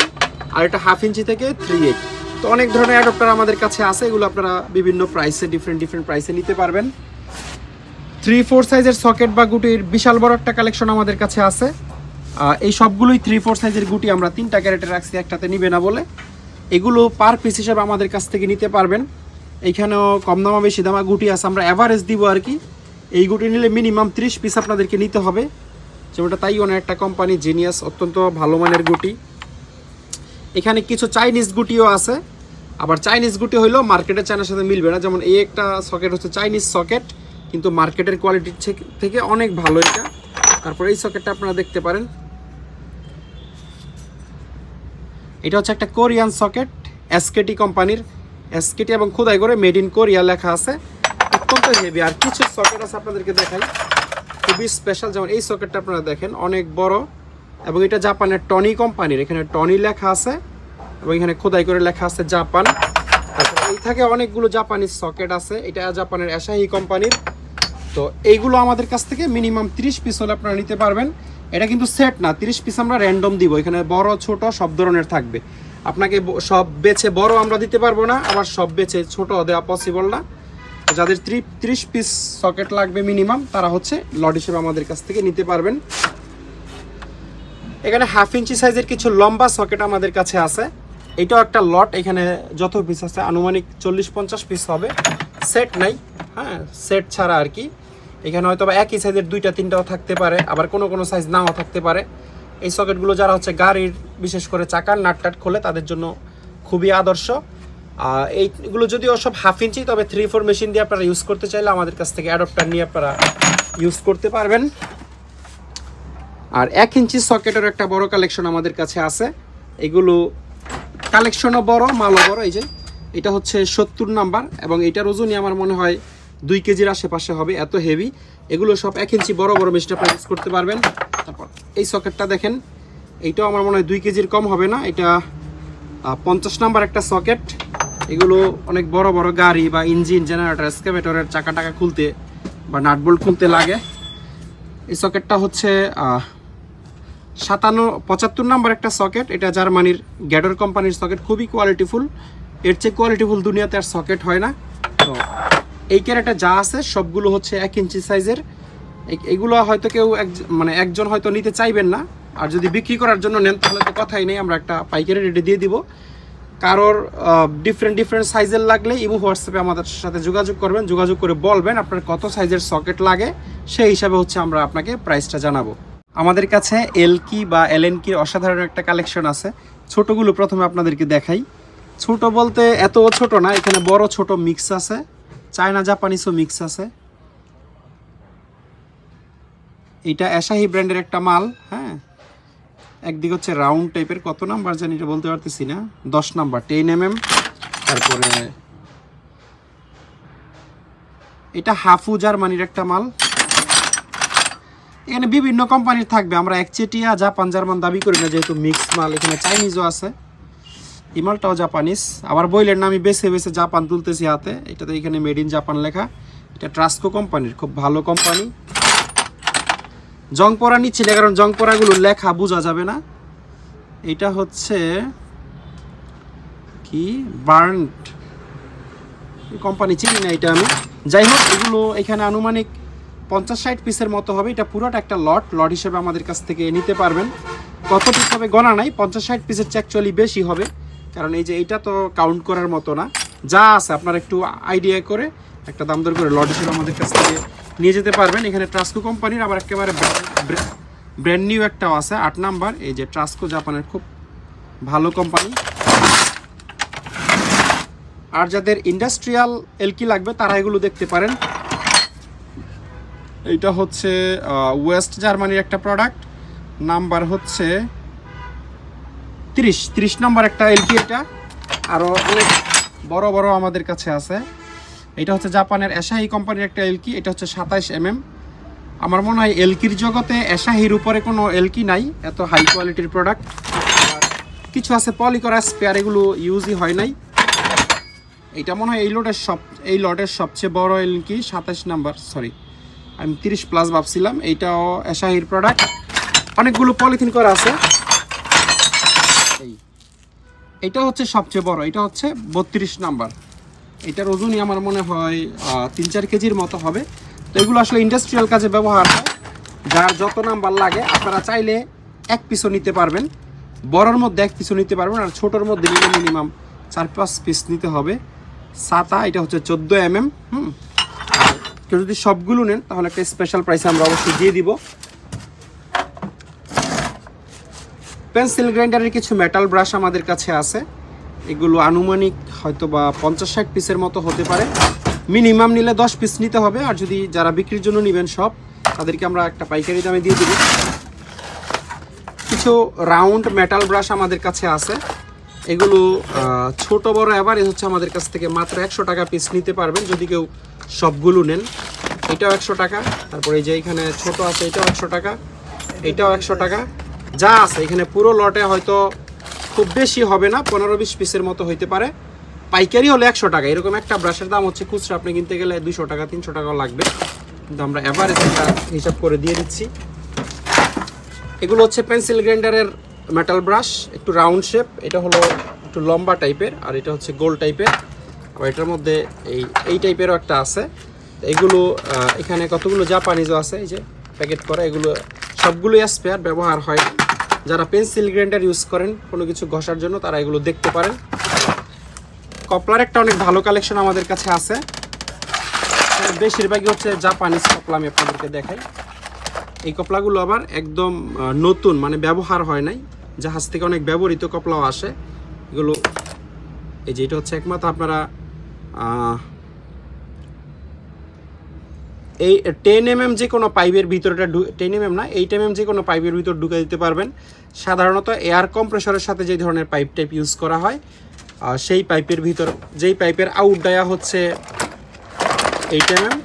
আর এটা 1/2 ইঞ্চি থেকে 3/8। তো অনেক ধরনের অ্যাডাপ্টার আমাদের কাছে আছে, এগুলো আপনারা বিভিন্ন প্রাইসে ডিফারেন্ট প্রাইসে নিতে পারবেন। 3/4 সাইজের সকেট বা গুটির বিশাল বড় একটা কালেকশন আমাদের কাছে আছে। এই সবগুলোই 3/4 সাইজের গুটি আমরা 3টা ক্যারেটে রাখছি, একটাতে নিবে না বলে। এগুলো পার পিস হিসাবে আমাদের কাছ থেকে নিতে পারবেন। এইখানেও কম দামা বেশি দামা গুটি আছে, আমরা অ্যাভারেজ দিব আর কি। এই গুটি নিলে মিনিমাম 30 পিস আপনাদেরকে নিতে হবে। যেমনটা তাইওয়ানের একটা কোম্পানি জিনিয়াস, অত্যন্ত ভালো মানের গুটি। এখানে কিছু চাইনিজ গুটিও আছে, আবার চাইনিজ গুটি হইলেও মার্কেটের চায়নার সাথে মিলবে না। যেমন এই একটা সকেট হচ্ছে চাইনিজ সকেট, কিন্তু মার্কেটের কোয়ালিটি থেকে অনেক ভালো এটা। তারপর এই সকেটটা আপনারা দেখতে পারেন, এটা হচ্ছে একটা কোরিয়ান সকেট, এসকেটি কোম্পানির। এসকেটি এবং খোদাই করে মেড ইন কোরিয়া লেখা আছে, অত্যন্ত হেভি। আর কিছু সকেট আছে আপনাদেরকে দেখাই, খুবই স্পেশাল। যেমন এই সকেটটা আপনারা দেখেন, অনেক বড়, এবং এটা জাপানের টনি কোম্পানির। এখানে টনি লেখা আছে এবং এখানে খোদাই করে লেখা আছে জাপান। তারপর এই থাকে অনেকগুলো জাপানিজ সকেট আছে, এটা জাপানের আসাহি কোম্পানির। তো এইগুলো আমাদের কাছ থেকে মিনিমাম 30 পিস হলে আপনারা নিতে পারবেন। এটা কিন্তু সেট না, 30 পিস আমরা র্যান্ডম দিব। এখানে বড় ছোট সব ধরনের থাকবে। আপনাকে সব বেছে বড় আমরা দিতে পারবো না, আবার সব বেছে ছোট দেওয়া পসিবল না। যাদের 30 পিস সকেট লাগবে মিনিমাম, তারা হচ্ছে লট হিসেবে আমাদের কাছ থেকে নিতে পারবেন। এখানে 1/2 ইঞ্চি সাইজের কিছু লম্বা সকেট আমাদের কাছে আছে, এটাও একটা লট। এখানে যত পিস আছে আনুমানিক 40-50 পিস হবে, সেট নাই, হ্যাঁ সেট ছাড়া আর কি। এখানে হয়তো বা একই সাইজের 2টা-3টাও থাকতে পারে, আবার কোনো সাইজ নাও থাকতে পারে। এই সকেটগুলো যারা হচ্ছে গাড়ির বিশেষ করে চাকার নাট খোলে, তাদের জন্য খুবই আদর্শ। এইগুলো যদিও সব 1/2 ইঞ্চি, তবে 3/4 মেশিন দিয়ে আপনারা ইউজ করতে চাইলে আমাদের কাছ থেকে অ্যাডাপ্টার নিয়ে আপনারা ইউজ করতে পারবেন। আর 1 ইঞ্চি সকেটের একটা বড় কালেকশন আমাদের কাছে আছে। এগুলো কালেকশনও বড়, মালও বড়। এই যে এটা হচ্ছে 70 নাম্বার, এবং এটার ওজনই আমার মনে হয় 2 কেজির আশেপাশে হবে, এত হেভি। এগুলো সব 1 ইঞ্চি বড় মেশিন আপনারা ইউজ করতে পারবেন। তারপর এই সকেটটা দেখেন, এইটাও আমার মনে হয় 2 কেজির কম হবে না। এটা 50 নাম্বার একটা সকেট। এগুলো অনেক বড় গাড়ি বা ইঞ্জিন, জেনারেটর, এক্সকাভেটরের চাকা খুলতে বা নাট বোল্ট খুলতে লাগে। এই সকেটটা হচ্ছে 75 নাম্বার একটা সকেট। এটা জার্মানির গ্যাডর কোম্পানির সকেট, খুবই কোয়ালিটিফুল। এর চেয়ে কোয়ালিটিফুল দুনিয়াতে আর সকেট হয় না। তো এই ক্যারেটে যা আছে সবগুলো হচ্ছে 1 ইঞ্চি সাইজের। এগুলো হয়তো কেউ একজন হয়তো নিতে চাইবেন না, আর যদি বিক্রি করার জন্য নেন তাহলে তো কথাই নেই, আমরা একটা পাইকারি রেটে দিয়ে দিব। কারোর ডিফারেন্ট সাইজের লাগলে ইমো হোয়াটসঅ্যাপে আমাদের সাথে যোগাযোগ করবেন, যোগাযোগ করে বলবেন আপনার কত সাইজের সকেট লাগে, সেই হিসাবে হচ্ছে আমরা আপনাকে প্রাইসটা জানাবো। আমাদের কাছে এলকি বা এলএনকির অসাধারণ একটা কালেকশন আছে। ছোটগুলো প্রথমে আপনাদেরকে দেখাই। ছোট বলতে এত ছোট না, এখানে বড় ছোট মিক্স আছে, চায়না জাপানিজও মিক্স আছে। এটা আসাহি ব্র্যান্ডের একটা মাল, হ্যাঁ। একদিকে হচ্ছে রাউন্ড টাইপের, কত নাম্বার জানি এটা বলতে পারতেছি না, 10 নাম্বার 10 mm। তারপরে এটা হাফু জার্মানির একটা মাল। এখানে বিভিন্ন কোম্পানির থাকবে, আমরা একচেটিয়া জাপান জার্মান দাবি করি না, যেহেতু মিক্স মাল। এখানে চাইনিজও আছে, এই মালটাও জাপানিজ। আবার বইলের না, আমি বেছে জাপান তুলতেছি হাতে। এটাতে এখানে মেড ইন জাপান লেখা। এটা ট্রাস্কো কোম্পানির, খুব ভালো কোম্পানি। জং পরা নিচ্ছি না, কারণ জং পরাগুলো লেখা বোঝা যাবে না। এটা হচ্ছে কি বার্ন্ট কোম্পানি, চিনি না এটা আমি। যাই হোক, এগুলো এখানে আনুমানিক 50-60 পিসের মতো হবে। এটা পুরোটা একটা লট হিসেবে আমাদের কাছ থেকে নিতে পারবেন। কত পিস হবে গণা নাই, 50-60 পিসের চেয়ে অ্যাকচুয়ালি বেশি হবে, কারণ এই যে এইটা তো কাউন্ট করার মতো না। যা আছে আপনারা একটু আইডিয়া করে একটা দাম দর করে লট হিসেবে আমাদের কাছ থেকে নিয়ে যেতে পারবেন। এখানে ট্রাস্কো কোম্পানির আবার একেবারে ব্র্যান্ড নিউ একটাও আছে 8 নাম্বার, এই যে ট্রাস্কো, জাপানের খুব ভালো কোম্পানি। আর যাদের ইন্ডাস্ট্রিয়াল এলকি লাগবে তারা এগুলো দেখতে পারেন। এইটা হচ্ছে ওয়েস্ট জার্মানির একটা প্রোডাক্ট, নাম্বার হচ্ছে 30 নম্বর একটা এলকি। এটা আরও অনেক বড় বড় আমাদের কাছে আছে। এটা হচ্ছে জাপানের অ্যাসাহি কোম্পানির একটা এলকি, এটা হচ্ছে 27 mm। আমার মনে হয় এলকির জগতে অ্যাসাহির উপরে কোনো এলকি নাই, এত হাই কোয়ালিটির প্রোডাক্ট। কিছু আছে পলি করা স্পেয়ার, এগুলো ইউজই হয় নাই। এটা মনে হয় এই লটের সবচেয়ে বড় এলকি, 27 নাম্বার, সরি আমি 30+ ভাবছিলাম। এইটাও অ্যাসাহির প্রোডাক্ট, অনেকগুলো পলিথিন করা আছে। এইটা হচ্ছে সবচেয়ে বড়, এটা হচ্ছে 32 নাম্বার। এটার ওজনই আমার মনে হয় 3-4 কেজির মতো হবে। তো এগুলো আসলে ইন্ডাস্ট্রিয়াল কাজে ব্যবহার হয়। যার যত নাম্বার লাগে আপনারা চাইলে 1 পিসও নিতে পারবেন, বড়র মধ্যে 1 পিসও নিতে পারবেন, আর ছোটোর মধ্যে নিলে মিনিমাম 4-5 পিস নিতে হবে। ছাতা এটা হচ্ছে 14 mm। আর কেউ যদি সবগুলো নেন তাহলে একটা স্পেশাল প্রাইসে আমরা অবশ্যই দিয়ে দিব। পেন্সিল গ্রাইন্ডারের কিছু মেটাল ব্রাশ আমাদের কাছে আছে, এগুলো আনুমানিক হয়তো বা 50-60 পিসের মতো হতে পারে। মিনিমাম নিলে 10 পিস নিতে হবে, আর যদি যারা বিক্রির জন্য নেবেন সব, তাদেরকে আমরা একটা পাইকারি দামে দিয়ে দেব। কিছু রাউন্ড মেটাল ব্রাশ আমাদের কাছে আছে, এগুলো ছোট বড় অ্যাভারেজ হচ্ছে আমাদের কাছ থেকে মাত্র 100 টাকা পিস নিতে পারবেন যদি কেউ সবগুলো নেন। এটাও 100 টাকা, তারপরে এই যে এখানে ছোট আছে এটাও 100 টাকা, এটাও 100 টাকা। যা আছে এখানে পুরো লটে হয়তো খুব বেশি হবে না, 15-20 পিসের মতো হইতে পারে। পাইকারি হলে 100 টাকা। এরকম একটা ব্রাশের দাম হচ্ছে খুচরা আপনি কিনতে গেলে 200 টাকা 300 টাকাও লাগবে, কিন্তু আমরা অ্যাভারেজ একটা হিসাব করে দিয়ে দিচ্ছি। এগুলো হচ্ছে পেন্সিল গ্রাইন্ডারের মেটাল ব্রাশ, একটু রাউন্ড শেপ, এটা হলো একটু লম্বা টাইপের, আর এটা হচ্ছে গোল টাইপের। আবার এটার মধ্যে এই টাইপেরও একটা আছে। এগুলো এখানে কতগুলো জাপানিজও আছে, এই যে প্যাকেট করা, এগুলো সবগুলোই স্পেয়ার, ব্যবহার হয়। যারা পেন্সিল গ্রাইন্ডার ইউজ করেন কোনো কিছু ঘষার জন্য তারা এগুলো দেখতে পারেন। কপলার একটা অনেক ভালো কালেকশন আমাদের কাছে আছে, বেশিরভাগই হচ্ছে জাপানিজ কপলা। আমি আপনাদেরকে দেখাই, এই কপলাগুলো আবার একদম নতুন, মানে ব্যবহার হয় নাই, জাহাজ থেকে অনেক ব্যবহৃত কপলাও আসে এগুলো। এই যে এটা হচ্ছে একমাত্র আপনারা এই 10 mm যে কোনো পাইপের ভিতরটা 10 mm না 8 mm যে কোনো পাইপের ভিতর ঢুকে দিতে পারবেন। সাধারণত এয়ার কম্প্রেসরের সাথে যে ধরনের পাইপ টাইপ ইউজ করা হয়, সেই পাইপের ভিতর, যেই পাইপের আউট ডায়া হচ্ছে 8 mm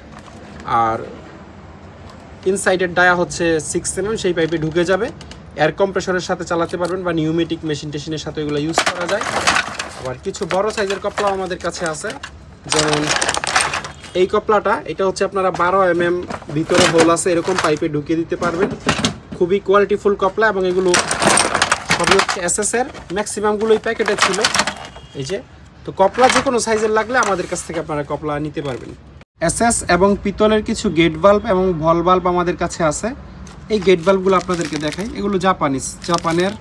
আর ইনসাইডের ডায়া হচ্ছে 6 mm, সেই পাইপে ঢুকে যাবে। এয়ার কম্প্রেসরের সাথে চালাতে পারবেন বা নিউমেটিক মেশিন টেশিনের সাথে এগুলো ইউজ করা যায়। আবার কিছু বড় সাইজের কপলাও আমাদের কাছে আছে, যেমন এই কপলাটা, এটা হচ্ছে আপনারা 12 mm ভিতরে হোল আছে, এরকম পাইপে ঢুকিয়ে দিতে পারবেন। খুবই কোয়ালিটিফুল কপলা, এবং এগুলো সবই হচ্ছে এসএসের, ম্যাক্সিমামগুলোই প্যাকেটে ছিল। এই যে, তো কপলা যে কোনো সাইজের লাগলে আমাদের কাছ থেকে আপনারা কপলা নিতে পারবেন। এসএস এবং পিতলের কিছু গেট বাল্ব এবং ভল বাল্ব আমাদের কাছে আছে। এই গেট বাল্বগুলো আপনাদেরকে দেখাই, এগুলো জাপানের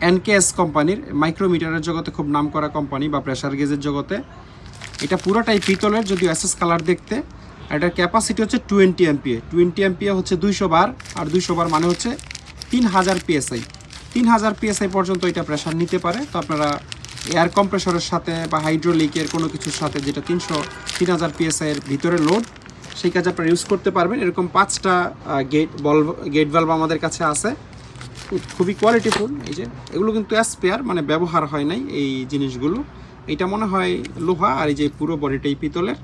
এনকেএস কোম্পানির, মাইক্রোমিটারের জগতে খুব নামকরা কোম্পানি, বা প্রেসার গেজের জগতে। এটা পুরোটাই পিতলের, যদিও এসএস কালার দেখতে। এটার ক্যাপাসিটি হচ্ছে 20 MPa। 20 MPa হচ্ছে 200 বার, আর 200 বার মানে হচ্ছে 3000 PSI। 3000 PSI পর্যন্ত এটা প্রেসার নিতে পারে। তো আপনারা এয়ার কম্প্রেসরের সাথে বা হাইড্রোলিকের কোনো কিছুর সাথে, যেটা 3000 PSI এর ভিতরে লোড, সেই কাজে আপনারা ইউজ করতে পারবেন। এরকম 5টা গেট ভালভ আমাদের কাছে আছে, খুবই কোয়ালিটিফুল। এই যে এগুলো কিন্তু স্পেয়ার, মানে ব্যবহার হয় নাই এই জিনিসগুলো। এটা মনে হয় লোহা, আর এই যে পুরো বডিটাই পিতলের।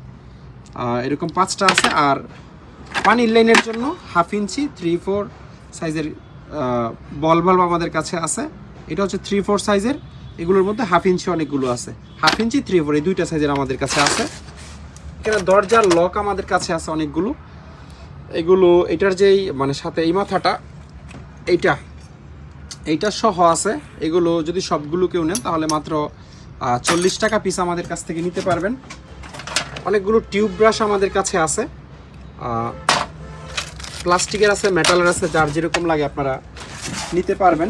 এরকম 5টা আছে। আর পানির লাইনের জন্য 1/2 ইঞ্চি 3/4 সাইজের বল ভালভ আমাদের কাছে আছে। এটা হচ্ছে 3/4 সাইজের, এগুলোর মধ্যে 1/2 ইঞ্চি অনেকগুলো আছে। 1/2 ইঞ্চি 3/4 এই দুইটা সাইজের আমাদের কাছে আছে। এখানে দরজার লক আমাদের কাছে আছে অনেকগুলো। এগুলো এটার যেই মানে সাথে এই মাথাটা, এইটা সহ আছে। এগুলো যদি সবগুলো কেউ নেন তাহলে মাত্র 40 টাকা পিস আমাদের কাছ থেকে নিতে পারবেন। অনেকগুলো টিউব ব্রাশ আমাদের কাছে আছে, প্লাস্টিকের আছে, মেটালের আছে, যার যেরকম লাগে আপনারা নিতে পারবেন।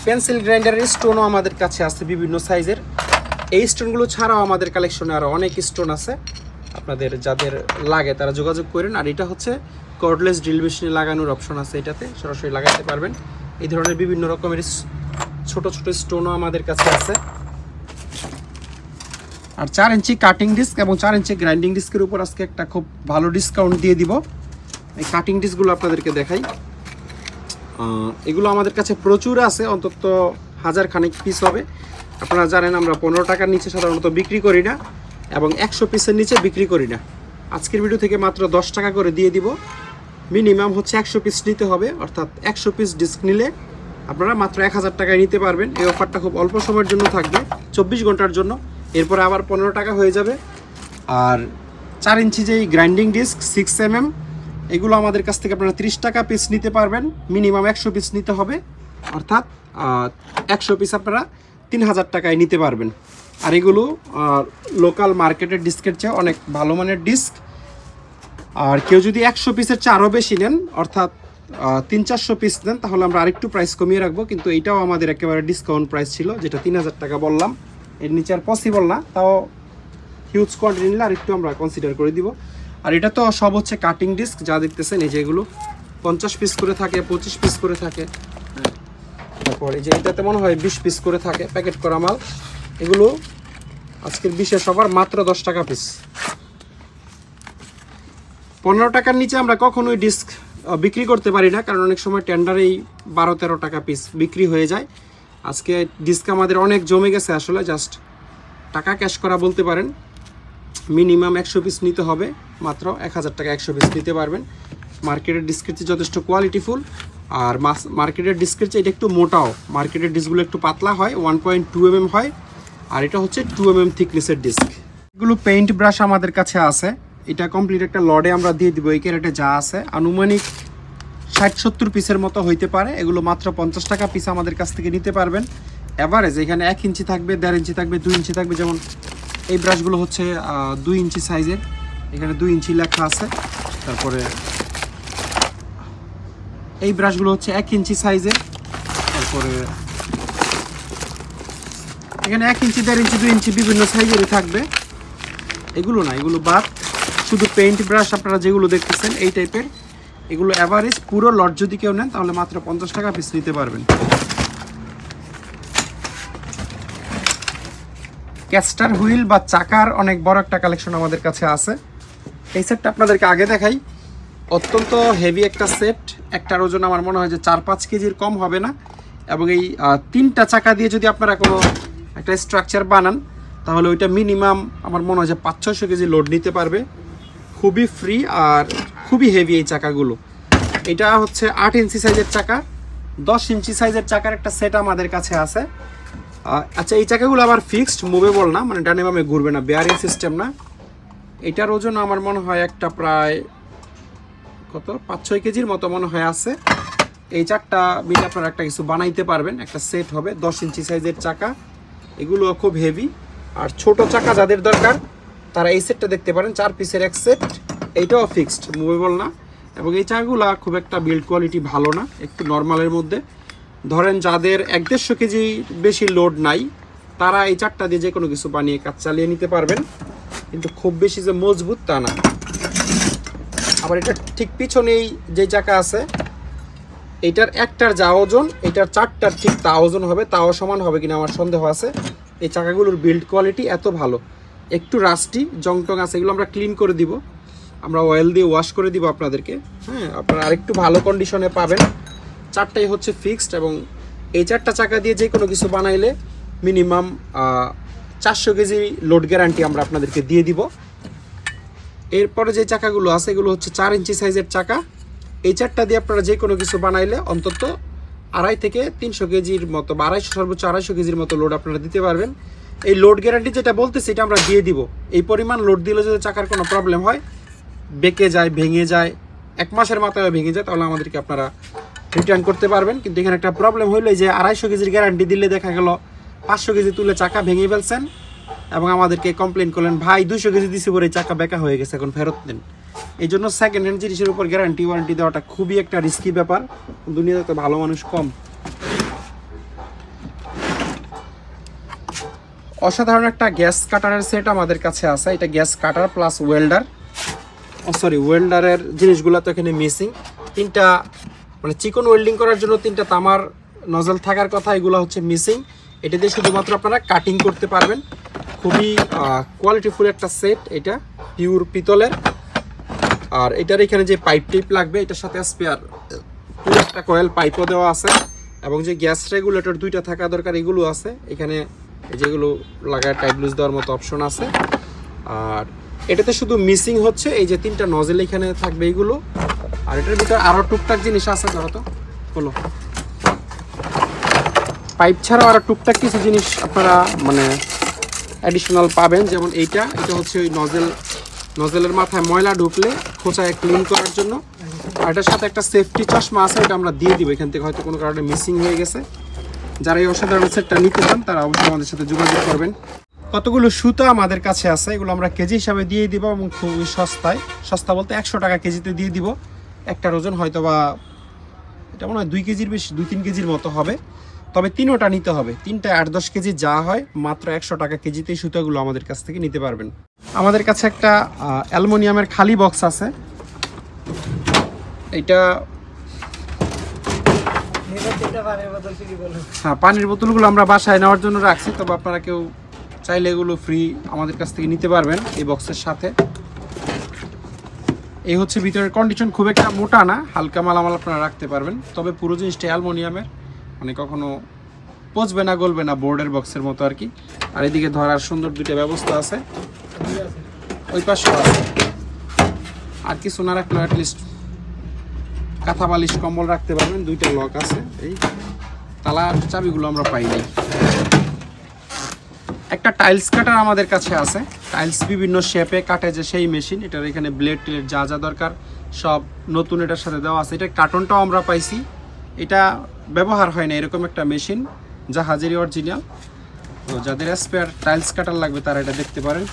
পেন্সিল গ্রাইন্ডারের স্টোনও আমাদের কাছে আছে বিভিন্ন সাইজের। এই স্টোনগুলো ছাড়াও আমাদের কালেকশনে আরও অনেক স্টোন আছে, আপনাদের যাদের লাগে তারা যোগাযোগ করেন। আর এটা হচ্ছে কর্ডলেস ড্রিল মেশিনে লাগানোর অপশন আছে, এটাতে সরাসরি লাগাতে পারবেন। এই ধরনের বিভিন্ন রকমের ছোট ছোট স্টোনও আমাদের কাছে আছে। আর 4 ইঞ্চি কাটিং ডিস্ক এবং 4 ইঞ্চি গ্রাইন্ডিং ডিস্কের উপর আজকে একটা খুব ভালো ডিসকাউন্ট দিয়ে দিব। এই কাটিং ডিস্কগুলো আপনাদেরকে দেখাই। এগুলো আমাদের কাছে প্রচুর আছে, অন্তত 1000 খানিক পিস হবে। আপনারা জানেন আমরা 15 টাকার নিচে সাধারণত বিক্রি করি না এবং 100 পিসের নিচে বিক্রি করি না। আজকের ভিডিও থেকে মাত্র 10 টাকা করে দিয়ে দিব। মিনিমাম হচ্ছে 100 পিস নিতে হবে, অর্থাৎ 100 পিস ডিস্ক নিলে আপনারা মাত্র 1000 টাকায় নিতে পারবেন। এই অফারটা খুব অল্প সময়ের জন্য থাকবে, 24 ঘন্টার জন্য, এরপরে আবার 15 টাকা হয়ে যাবে। আর 4 ইঞ্চি যেই গ্রাইন্ডিং ডিস্ক 6mm, এগুলো আমাদের কাছ থেকে আপনারা 30 টাকা পিস নিতে পারবেন। মিনিমাম 100 পিস নিতে হবে, অর্থাৎ 100 পিস আপনারা 3000 টাকায় নিতে পারবেন। আর এগুলো লোকাল মার্কেটের ডিস্কের চেয়ে অনেক ভালো মানের ডিস্ক। আর কেউ যদি 100 পিসের চেয়ে আরও বেশি নেন, অর্থাৎ 300-400 পিস নেন, তাহলে আমরা আরেকটু প্রাইস কমিয়ে রাখবো। কিন্তু এটাও আমাদের একেবারে ডিসকাউন্ট প্রাইস ছিল, যেটা 3000 টাকা বললাম। এর নিচে আর পসিবল না, তাও হিউজ কোয়ান্টিটি নিলে আরেকটু আমরা কনসিডার করে দিব। আর এটা তো সব হচ্ছে কাটিং ডিস্ক, যা দেখতেছেন এই যে এগুলো 50 পিস করে থাকে, 25 পিস করে থাকে। তারপর এই যে এটাতে মনে হয় 20 পিস করে থাকে, প্যাকেট করা মাল। এগুলো আজকের বিশেষ অফার, মাত্র 10 টাকা পিস। 15 টাকার নিচে আমরা কখনোই ডিস্ক বিক্রি করতে পারি না, কারণ অনেক সময় টেন্ডারেই 12-13 টাকা পিস বিক্রি হয়ে যায়। আজকে ডিস্ক আমাদের অনেক জমে গেছে, আসলে জাস্ট টাকা ক্যাশ করা বলতে পারেন। মিনিমাম 100 পিস নিতে হবে, মাত্র 1000 টাকা 100 পিস নিতে পারবেন। মার্কেটের ডিস্কের চেয়ে যথেষ্ট কোয়ালিটিফুল, আর মার্কেটের ডিস্কের চেয়ে এটা একটু মোটাও। মার্কেটের ডিস্কগুলো একটু পাতলা হয়, 1.2mm হয়, আর এটা হচ্ছে 2mm থিকনেসের ডিস্ক। এগুলো পেইন্ট ব্রাশ আমাদের কাছে আছে, এটা কমপ্লিট একটা লডে আমরা দিয়ে দিব। এই ক্যারেটে যা আছে আনুমানিক 60-70 পিসের মতো হইতে পারে। এগুলো মাত্র 50 টাকা পিস আমাদের কাছ থেকে নিতে পারবেন। এভারেজ এখানে 1 ইঞ্চি থাকবে, 1.5 ইঞ্চি থাকবে, 2 ইঞ্চি থাকবে। যেমন এই ব্রাশগুলো হচ্ছে 2 ইঞ্চি সাইজের, এখানে 2 ইঞ্চি লেখা আছে। তারপরে এই ব্রাশগুলো হচ্ছে 1 ইঞ্চি সাইজের। তারপরে এখানে 1 ইঞ্চি, 1.5 ইঞ্চি, 2 ইঞ্চি বিভিন্ন সাইজেরই থাকবে। এগুলো না, এগুলো বাদ, শুধু পেইন্ট ব্রাশ আপনারা যেগুলো দেখতেছেন এই টাইপের, এগুলো অ্যাভারেজ পুরো লট যদি কেউ নেন তাহলে মাত্র 50 টাকা পিস নিতে পারবেন। ক্যাস্টার হুইল বা চাকার অনেক বড় একটা কালেকশন আমাদের কাছে আছে। এই সেটটা আপনাদেরকে আগে দেখাই। অত্যন্ত হেভি একটা সেট, একটার ওজন আমার মনে হয় যে 4-5 কেজির কম হবে না। এবং এই 3টা চাকা দিয়ে যদি আপনারা কোনো একটা স্ট্রাকচার বানান, তাহলে ওইটা মিনিমাম আমার মনে হয় যে 500-600 কেজি লোড নিতে পারবে। খুবই ফ্রি আর খুবই হেভি এই চাকাগুলো। এটা হচ্ছে 8 ইঞ্চি সাইজের চাকা, 10 ইঞ্চি সাইজের চাকার একটা সেট আমাদের কাছে আছে। আচ্ছা, এই চাকাগুলো আবার ফিক্সড, মুভেবল না, মানে ডানে বামে ঘুরবে না, বেয়ারিং সিস্টেম না। এটার ওজন আমার মনে হয় একটা প্রায় কত 5-6 কেজির মতো মনে হয় আছে। এই চারটা মিলে আপনারা একটা কিছু বানাইতে পারবেন, একটা সেট হবে। 10 ইঞ্চি সাইজের চাকা, এগুলো খুব হেভি। আর ছোট চাকা যাদের দরকার তারা এই সেটটা দেখতে পারেন, 4 পিসের এক সেট। এইটাও ফিক্সড, মুভেবল না। এবং এই চাকাগুলো খুব একটা বিল্ড কোয়ালিটি ভালো না, একটু নর্মালের মধ্যে। ধরেন যাদের 1-150 কেজি বেশি লোড নাই, তারা এই চারটা দিয়ে যে কোনো কিছু বানিয়ে কাজ চালিয়ে নিতে পারবেন, কিন্তু খুব বেশি যে মজবুত তা না। আবার এটা ঠিক পিছনেই যে চাকা আছে, এইটার একটার যা ওজন, এইটার 4টার ঠিক তা ওজন হবে, তাও সমান হবে কিনা আমার সন্দেহ আছে। এই চাকাগুলোর বিল্ড কোয়ালিটি এত ভালো। একটু রাস্টি জং টং আছে, এগুলো আমরা ক্লিন করে দিব, আমরা অয়েল দিয়ে ওয়াশ করে দিব আপনাদেরকে। হ্যাঁ, আপনারা আরেকটু ভালো কন্ডিশনে পাবেন। 4টাই হচ্ছে ফিক্সড, এবং এই 4টা চাকা দিয়ে যে কোনো কিছু বানাইলে মিনিমাম 400 কেজি লোড গ্যারান্টি আমরা আপনাদেরকে দিয়ে দিব। এরপরে যে চাকাগুলো আছে এগুলো হচ্ছে 4 ইঞ্চি সাইজের চাকা। এই 4টা দিয়ে আপনারা যে কোনো কিছু বানাইলে অন্তত 2.5 থেকে 300 কেজির মতো, বা 250 সর্বোচ্চ 250 কেজির মতো লোড আপনারা দিতে পারবেন। এই লোড গ্যারান্টি যেটা বলতেছি এটা আমরা দিয়ে দিব। এই পরিমাণ লোড দিলে যদি চাকার কোনো প্রবলেম হয়, বেঁকে যায়, ভেঙে যায়, 1 মাসের মাথায় ভেঙে যায়, তাহলে আমাদেরকে আপনারা রিটার্ন করতে পারবেন। কিন্তু এখানে একটা প্রবলেম হইলো যে 250 কেজির গ্যারান্টি দিলে দেখা গেল 500 কেজি তুলে চাকা ভেঙে ফেলছেন এবং আমাদেরকে কমপ্লেন করলেন, ভাই 200 কেজি দিছি পরে চাকা বেঁকা হয়ে গেছে, এখন ফেরত দেন। এই জন্য সেকেন্ড হ্যান্ড জিনিসের উপর গ্যারান্টি ওয়ারেন্টি দেওয়াটা খুবই একটা রিস্কি ব্যাপার, দুনিয়াতে তো ভালো মানুষ কম। অসাধারণ একটা গ্যাস কাটারের সেট আমাদের কাছে আছে। এটা গ্যাস কাটার প্লাস ওয়েল্ডার, ওয়েল্ডারের জিনিসগুলো তো এখানে মিসিং। তিনটা মানে চিকন ওয়েল্ডিং করার জন্য তিনটা তামার নজল থাকার কথা, এগুলো হচ্ছে মিসিং। এটা দিয়ে শুধুমাত্র আপনারা কাটিং করতে পারবেন। খুবই কোয়ালিটিফুল একটা সেট, এটা পিওর পিতলের। আর এটার এখানে যে পাইপ টিপ লাগবে এটার সাথে স্পেয়ার পুরো একটা কয়েল পাইপও দেওয়া আছে, এবং যে গ্যাস রেগুলেটর দুইটা থাকা দরকার এগুলো আছে। এখানে যেগুলো লাগায় টাইপ লুজ দেওয়ার মতো অপশন আছে। আর এটাতে শুধু মিসিং হচ্ছে এই যে তিনটা নজেল এখানে থাকবে এইগুলো। আর এটার ভিতরে আরও টুকটাক জিনিস আছে, ধরো তো হলো পাইপ ছাড়াও আরও টুকটাক কিছু জিনিস আপনারা মানে অ্যাডিশনাল পাবেন। যেমন এটা হচ্ছে ওই নজেলের মাথায় ময়লা ঢুকলে খোঁচায় ক্লিন করার জন্য। আর এটার সাথে একটা সেফটি চশমা আছে, এটা আমরা দিয়ে দিব এখান থেকে, হয়তো কোনো কারণে মিসিং হয়ে গেছে। যারা এই অসাধারণ সেটটা নিতে চান তারা অবশ্যই আমাদের সাথে যোগাযোগ করবেন। কতগুলো সুতা আমাদের কাছে আছে, এগুলো আমরা কেজি হিসাবে দিয়ে দিব, এবং খুবই সস্তা বলতে 100 টাকা কেজিতে দিয়ে দিব। একটা ওজন হয়তো বা এটা মনে হয় 2 কেজির বেশি, 2-3 কেজির মতো হবে। তবে তিনোটা নিতে হবে, তিনটা 8-10 কেজি যা হয় মাত্র 100 টাকা কেজিতে এই সুতাগুলো আমাদের কাছ থেকে নিতে পারবেন। আমাদের কাছে একটা অ্যালুমিনিয়ামের খালি বক্স আছে। এটা হ্যাঁ, পানির বোতলগুলো আমরা বাসায় নেওয়ার জন্য রাখছি, তবে আপনারা কেউ চাইলে এগুলো ফ্রি আমাদের কাছ থেকে নিতে পারবেন এই বক্সের সাথে। এই হচ্ছে ভিতরের কন্ডিশন, খুব একটা মোটা না, হালকা মালামাল আপনারা রাখতে পারবেন। তবে পুরো জিনিসটা অ্যালুমিনিয়ামের, মানে কখনো পচবে না গলবে না, বোর্ডের বক্সের মতো আর কি। আর এদিকে ধরার সুন্দর দুইটা ব্যবস্থা আছে, ওই পাশে আছে। আর কিছু না রাখলে অ্যাটলিস্ট কাঁথা বালিশ কম্বল রাখতে পারবেন। দুইটা লক আছে, এই তালার চাবিগুলো আমরা পাই নাই। একটা টাইলস কাটার আমাদের কাছে আছে, টাইলস বিভিন্ন শেপে কাটে যে সেই মেশিন। এটার এখানে ব্লেড টেলের যা যা দরকার সব নতুন এটার সাথে দেওয়া আছে। এটা কার্টনটাও আমরা পাইছি, এটা ব্যবহার হয় না এরকম একটা মেশিন, জাহাজেরই অরিজিনাল। তো যাদের স্পেয়ার টাইলস কাটার লাগবে তারা এটা দেখতে পারেন।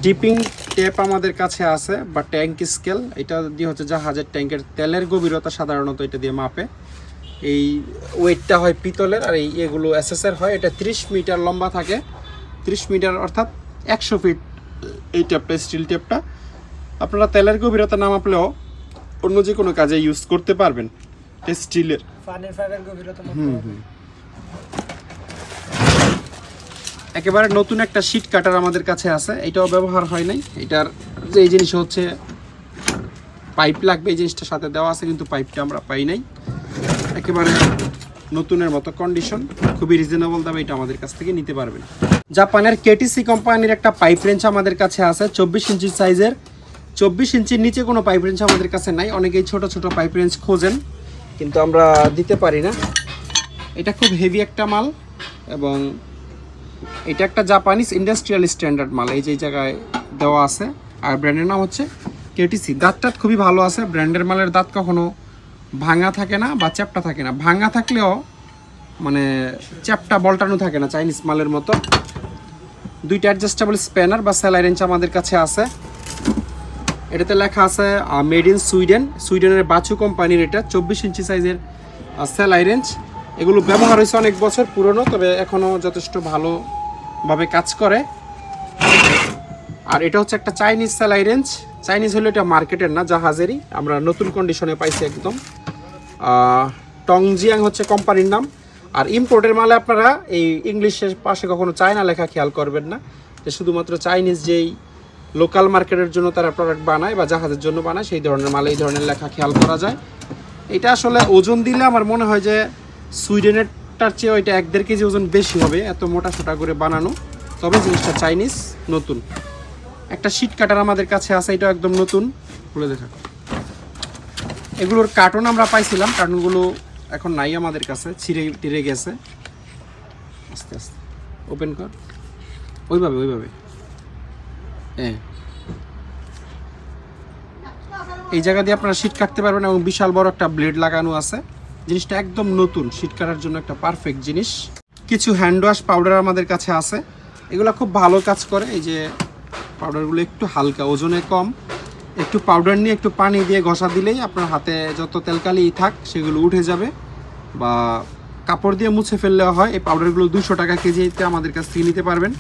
ডিপিং টেপ আমাদের কাছে আছে, বা ট্যাঙ্ক স্কেল। এটা দিয়ে হচ্ছে জাহাজের ট্যাঙ্কের তেলের গভীরতা সাধারণত এটা দিয়ে মাপে। এই ওয়েটটা হয় পিতলের, আর এগুলো এসএসের হয়। এটা 30 মিটার লম্বা থাকে, 30 মিটার অর্থাৎ 100 ফিট এই টেপটা, স্টিল টেপটা। আপনারা তেলের গভীরতা না মাপলেও অন্য যে কোনো কাজে ইউজ করতে পারবেন। স্টিলের একেবারে নতুন একটা শীট কাটার আমাদের কাছে আছে, এটাও ব্যবহার হয় নাই। এটার যে এই জিনিস হচ্ছে পাইপ লাগবে, এই জিনিসটার সাথে দেওয়া আছে, কিন্তু পাইপটা আমরা পাই নাই। একেবারে নতুনের মতো কন্ডিশন, খুবই রিজনেবল দামে এটা আমাদের কাছ থেকে নিতে পারবেন। জাপানের কেটিসি কোম্পানির একটা পাইপ রেঞ্জ আমাদের কাছে আছে, 24 ইঞ্চি সাইজের। 24 ইঞ্চির নিচে কোনো পাইপ রেঞ্জ আমাদের কাছে নাই। অনেকেই ছোট ছোট পাইপ রেঞ্জ খোঁজেন, কিন্তু আমরা দিতে পারি না। এটা খুব হেভি একটা মাল, এবং এটা একটা জাপানিজ ইন্ডাস্ট্রিয়াল স্ট্যান্ডার্ড মাল, এই যে জায়গায় দেওয়া আছে। আর ব্র্যান্ডের নাম হচ্ছে কেটিসি। দাঁতটা খুবই ভালো আছে, ব্র্যান্ডের মালের দাঁত কখনো ভাঙা থাকে না বা চ্যাপটা থাকে না। ভাঙা থাকলেও মানে চ্যাপটা বলটানো থাকে না, চাইনিজ মালের মতো। দুইটা অ্যাডজাস্টেবল স্প্যানার বা স্যালাই রেঞ্জ আমাদের কাছে আছে। এটাতে লেখা আছে মেড ইন সুইডেন, সুইডেনের বাচু কোম্পানির। এটা 24 ইঞ্চি সাইজের স্যালাই রেঞ্জ। এগুলো ব্যবহার হয়েছে অনেক বছর পুরনো, তবে এখনও যথেষ্ট ভালোভাবে কাজ করে। আর এটা হচ্ছে একটা চাইনিজ স্যালাই রেঞ্জ। চাইনিজ হলে এটা মার্কেটের না, জাহাজেরই। আমরা নতুন কন্ডিশনে পাইছি একদম। টংজিয়াং হচ্ছে কোম্পানির নাম। আর ইম্পোর্টের মালে আপনারা এই ইংলিশের পাশে কখনো চায়না লেখা খেয়াল করবেন না, যে শুধুমাত্র চাইনিজ যেই লোকাল মার্কেটের জন্য তারা প্রোডাক্ট বানায় বা জাহাজের জন্য বানায় সেই ধরনের মালে এই ধরনের লেখা খেয়াল করা যায়। এটা আসলে ওজন দিলে আমার মনে হয় যে সুইডেনেরটার চেয়ে ওইটা 1-1.5 কেজি ওজন বেশি হবে, এত মোটা সোটা করে বানানো। তবে জিনিসটা চাইনিজ, নতুন। একটা শীট কাটার আমাদের কাছে আছে, এটা একদম নতুন, খুলে দেখা। এগুলোর কার্টন আমরা পাইছিলাম, কার্টনগুলো এখন নাই আমাদের কাছে, ছিঁড়ে গেছে। আস্তে আস্তে ওপেন কর, ওইভাবে হ্যাঁ। এই জায়গা দিয়ে আপনারা শীট কাটতে পারবেন, এবং বিশাল বড় একটা ব্লেড লাগানো আছে। জিনিসটা একদম নতুন, শীট কাটার জন্য একটা পারফেক্ট জিনিস। কিছু হ্যান্ড ওয়াশ পাউডার আমাদের কাছে আছে, এগুলো খুব ভালো কাজ করে। এই যে পাউডারগুলো একটু হালকা, ওজনে কম। একটু পাউডার নিয়ে একটু পানি দিয়ে ঘষা দিলেই আপনার হাতে যত তেলকালি থাক সেগুলো উঠে যাবে, বা কাপড় দিয়ে মুছে ফেললেও হয়। এই পাউডারগুলো 200 টাকা কেজিতে আমাদের কাছ থেকে নিতে পারবেন।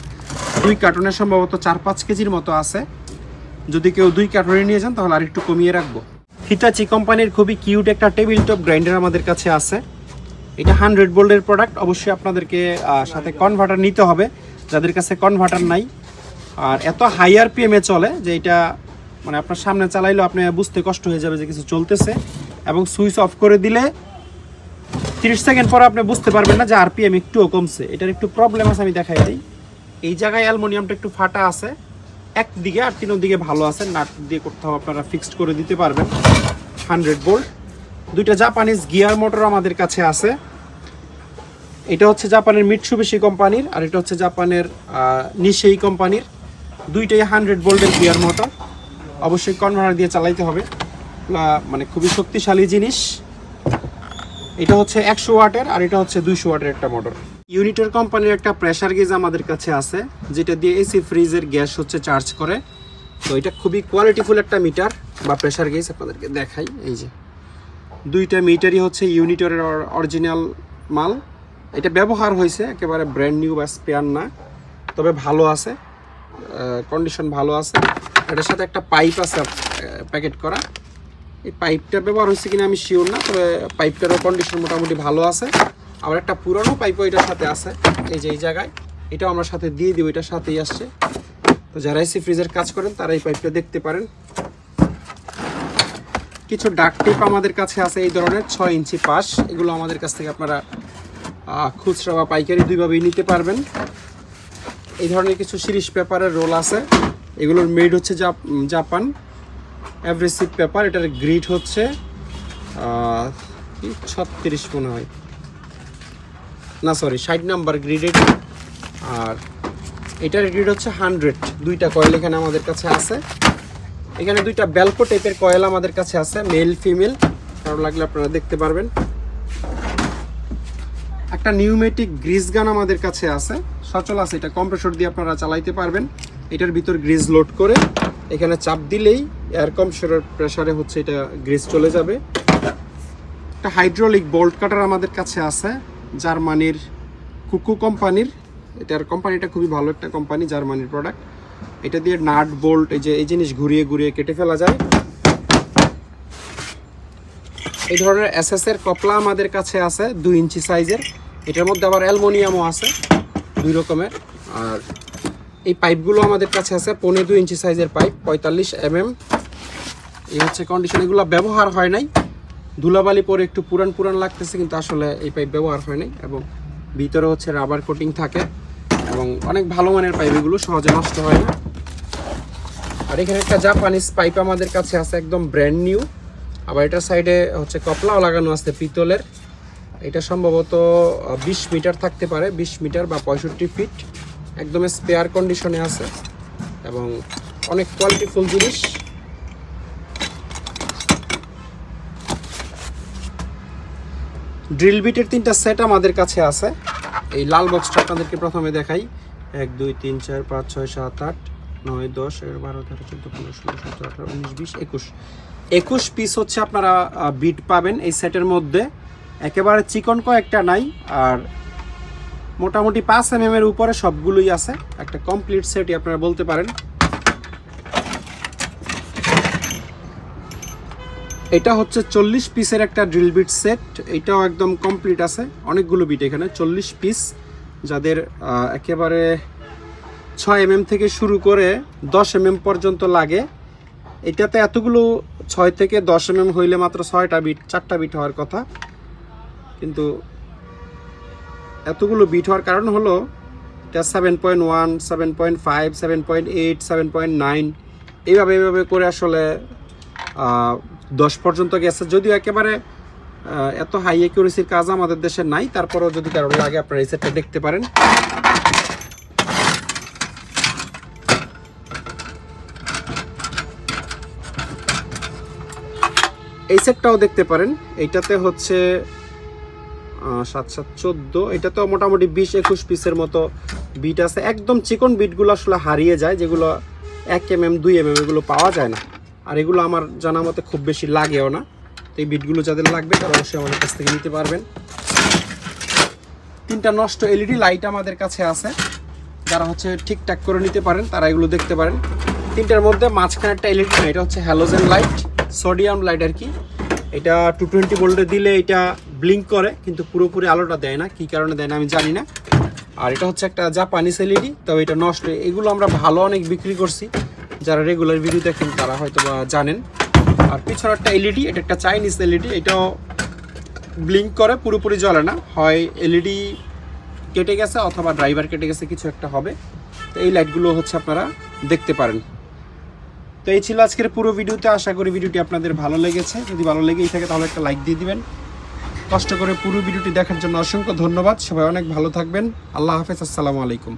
2 কার্টনের সম্ভবত 4-5 কেজির মতো আছে। যদি কেউ 2 কার্টনে নিয়ে যান তাহলে আর একটু কমিয়ে রাখবো। হিটাচি কোম্পানির খুবই কিউট একটা টেবিল টপ গ্রাইন্ডার আমাদের কাছে আছে। এটা 100 ভোল্টের প্রোডাক্ট। অবশ্যই আপনাদেরকে সাথে কনভার্টার নিতে হবে যাদের কাছে কনভার্টার নাই। আর এত হাই আরপিএমে চলে যে এটা মানে আপনার সামনে চালাইলেও আপনি বুঝতে কষ্ট হয়ে যাবে যে কিছু চলতেছে, এবং সুইচ অফ করে দিলে 30 সেকেন্ড পরে আপনি বুঝতে পারবেন না যে আরপিএম একটুও কমছে। এটার একটু প্রবলেম আছে, আমি দেখাই দিই। এই জায়গায় অ্যালুমিনিয়ামটা একটু ফাটা আছে একদিকে, আর দিকে ভালো আছে। নাট দিয়ে কোথাও আপনারা ফিক্সড করে দিতে পারবেন। 100 ভোল্ট। 2টা জাপানিজ গিয়ার মোটর আমাদের কাছে আছে। এটা হচ্ছে জাপানের মিৎসুবিশি কোম্পানির, আর এটা হচ্ছে জাপানের নিশেই কোম্পানির। 2টাই 100 ভোল্টের গিয়ার মোটর। অবশ্যই কনভার্টার দিয়ে চালাইতে হবে, মানে খুবই শক্তিশালী জিনিস। এটা হচ্ছে 100 ওয়াটের, আর এটা হচ্ছে 200 ওয়াটের একটা মোটর। ইউনিটর কোম্পানির একটা প্রেসার গেজ আমাদের কাছে আছে, যেটা দিয়ে এসি ফ্রিজের গ্যাস হচ্ছে চার্জ করে। তো এটা খুবই কোয়ালিটিফুল একটা মিটার বা প্রেসার গেজ। আপনাদেরকে দেখাই, এই যে 2টা মিটারই হচ্ছে ইউনিটরের অরিজিনাল মাল। এটা ব্যবহার হয়েছে, একেবারে ব্র্যান্ড নিউ বা স্পেয়ার না, তবে ভালো আছে, কন্ডিশন ভালো আছে। এটার সাথে একটা পাইপ আছে প্যাকেট করা। এই পাইপটা ব্যবহার হয়েছে কিনা আমি শিওর না, তবে পাইপটারও কন্ডিশন মোটামুটি ভালো আছে। আবার একটা পুরানো পাইপও এটার সাথে আছে, এই যে এই জায়গায়। এটাও আমরা সাথে দিয়ে দিব, এটার সাথেই আসছে। তো যারা এসি ফ্রিজের কাজ করেন তারা এই পাইপটা দেখতে পারেন। কিছু ডাক টিপ আমাদের কাছে আছে এই ধরনের 6 ইঞ্চি পাশ। এগুলো আমাদের কাছ থেকে আপনারা খুচরা বা পাইকারি দুইভাবেই নিতে পারবেন। এই ধরনের কিছু সিরিজ পেপারের রোল আছে। এগুলোর মেড হচ্ছে জাপান অ্যাব্রেসিভ পেপার। এটার গ্রিড হচ্ছে 36 মনে হয়, না সরি 60 নাম্বার গ্রিডেড। আর এটার গ্রিড হচ্ছে 100। 2টা কয়েল এখানে আমাদের কাছে আছে। এখানে 2টা বেলকো টাইপের কয়েল আমাদের কাছে আছে, মেল ফিমেল, কারো লাগলে আপনারা দেখতে পারবেন। একটা নিউমেটিক গ্রিজ গান আমাদের কাছে আছে, সচল আছে। এটা কম্প্রেসর দিয়ে আপনারা চালাইতে পারবেন। এটার ভিতর গ্রিজ লোড করে এখানে চাপ দিলেই এয়ার কম্প্রেসরের প্রেসারে হচ্ছে এটা গ্রিজ চলে যাবে। একটা হাইড্রোলিক বোল্ট কাটার আমাদের কাছে আছে, জার্মানির কুকু কোম্পানির। এটার কোম্পানিটা খুবই ভালো একটা কোম্পানি, জার্মানির প্রোডাক্ট। এটা দিয়ে নাট বোল্ট এই জিনিস ঘুরিয়ে ঘুরিয়ে কেটে ফেলা যায়। এই ধরনের এসএস এর কপলা আমাদের কাছে আছে 2 ইঞ্চি সাইজের। এটার মধ্যে আবার অ্যালুমিনিয়ামও আছে 2 রকমের। আর এই পাইপগুলো আমাদের কাছে আছে 1.5-2 ইঞ্চি সাইজের পাইপ, 45 mm। এই হচ্ছে কন্ডিশন। এগুলো ব্যবহার হয় নাই, ধুলাবালি পরে একটু পুরান লাগতেছে, কিন্তু আসলে এই পাইপ ব্যবহার হয় নাই। এবং ভিতরে হচ্ছে রাবার কোটিং থাকে, এবং অনেক ভালো মানের পাইপ, এগুলো সহজে নষ্ট হয় না। আর এখানে একটা জাপানিজ পাইপ আমাদের কাছে আছে, একদম ব্র্যান্ড নিউ। আবার এটার সাইডে হচ্ছে কপলাও লাগানো আছে পিতলের। এটা সম্ভবত 20 মিটার থাকতে পারে, 20 মিটার বা 65 ফিট। একদম স্পেয়ার কন্ডিশনে আছে এবং অনেক কোয়ালিটিফুল জিনিস। ড্রিল বিটের 3টা সেট আমাদের কাছে আছে। এই লাল বক্সটা আপনাদেরকে প্রথমে দেখাই। 1 2 3 4 5 6 7 8 9 10 11 12 13 14 15 16 17 18 19 20 21 21 পিস হচ্ছে আপনারা বিট পাবেন এই সেটের মধ্যে। একেবারে চিকন কয়েকটা নাই, আর মোটামুটি 5 mm এর উপরে সবগুলোই আছে। একটা কমপ্লিট সেটই আপনারা বলতে পারেন। এটা হচ্ছে 40 পিসের একটা ড্রিল বিট সেট। এটাও একদম কমপ্লিট আছে, অনেকগুলো বিট এখানে 40 পিস, যাদের একেবারে 6 mm থেকে শুরু করে 10 mm পর্যন্ত লাগে। এটাতে এতগুলো 6 থেকে 10 mm হইলে মাত্র 6টা বিট 4টা বিট হওয়ার কথা, কিন্তু এতগুলো বিট হওয়ার কারণ হলো এটা 7.1 7.5 7.8 7.9 এইভাবে করে আসলে 10 পর্যন্ত গেছে। যদিও একেবারে এত হাই অ্যাকুরেসির কাজ আমাদের দেশে নাই, তারপরেও যদি কারো লাগে আপনারা এই সেটটা দেখতে পারেন। এই সেটটাও দেখতে পারেন। এইটাতে হচ্ছে 7 7 14, এটাতে মোটামুটি 20 21 পিসের মতো বিট আছে। একদম চিকন বিটগুলো আসলে হারিয়ে যায়, যেগুলো 1 mm 2 mm এগুলো পাওয়া যায় না, আর এগুলো আমার জানা মতে খুব বেশি লাগেও না। তো এই বিটগুলো যাদের লাগবে তারা অবশ্যই আমাদের কাছ থেকে নিতে পারবেন। 3টা নষ্ট এলইডি লাইট আমাদের কাছে আছে, যারা হচ্ছে ঠিকঠাক করে নিতে পারেন তারা এগুলো দেখতে পারেন। 3টার মধ্যে মাঝখানে একটা এলইডি না, এটা হচ্ছে হ্যালোজেন লাইট, সোডিয়াম লাইট আর কি। এটা 220 ভোল্টে দিলে এটা ব্লিঙ্ক করে, কিন্তু পুরোপুরি আলোটা দেয় না, কি কারণে দেয় না আমি জানি না। আর এটা হচ্ছে একটা জাপানিজ এলইডি, তবে এটা নষ্ট। এগুলো আমরা ভালো অনেক বিক্রি করছি, যারা রেগুলার ভিডিও দেখেন তারা হয়তো বা জানেন। আর পিছনে একটা এলইডি, এটা একটা চাইনিজ এলইডি, এটাও ব্লিঙ্ক করে, পুরোপুরি জ্বলে না, হয় এলইডি কেটে গেছে অথবা ড্রাইভার কেটে গেছে, কিছু একটা হবে। তো এই লাইটগুলো হচ্ছে আপনারা দেখতে পারেন। তো এই ছিল আজকের পুরো ভিডিওতে। আশা করি ভিডিওটি আপনাদের ভালো লেগেছে। যদি ভালো লেগেই থাকে তাহলে একটা লাইক দিয়ে দিবেন। কষ্ট করে পুরো ভিডিওটি দেখার জন্য অসংখ্য ধন্যবাদ। সবাই অনেক ভালো থাকবেন। আল্লাহ হাফেজ, আসসালামু আলাইকুম।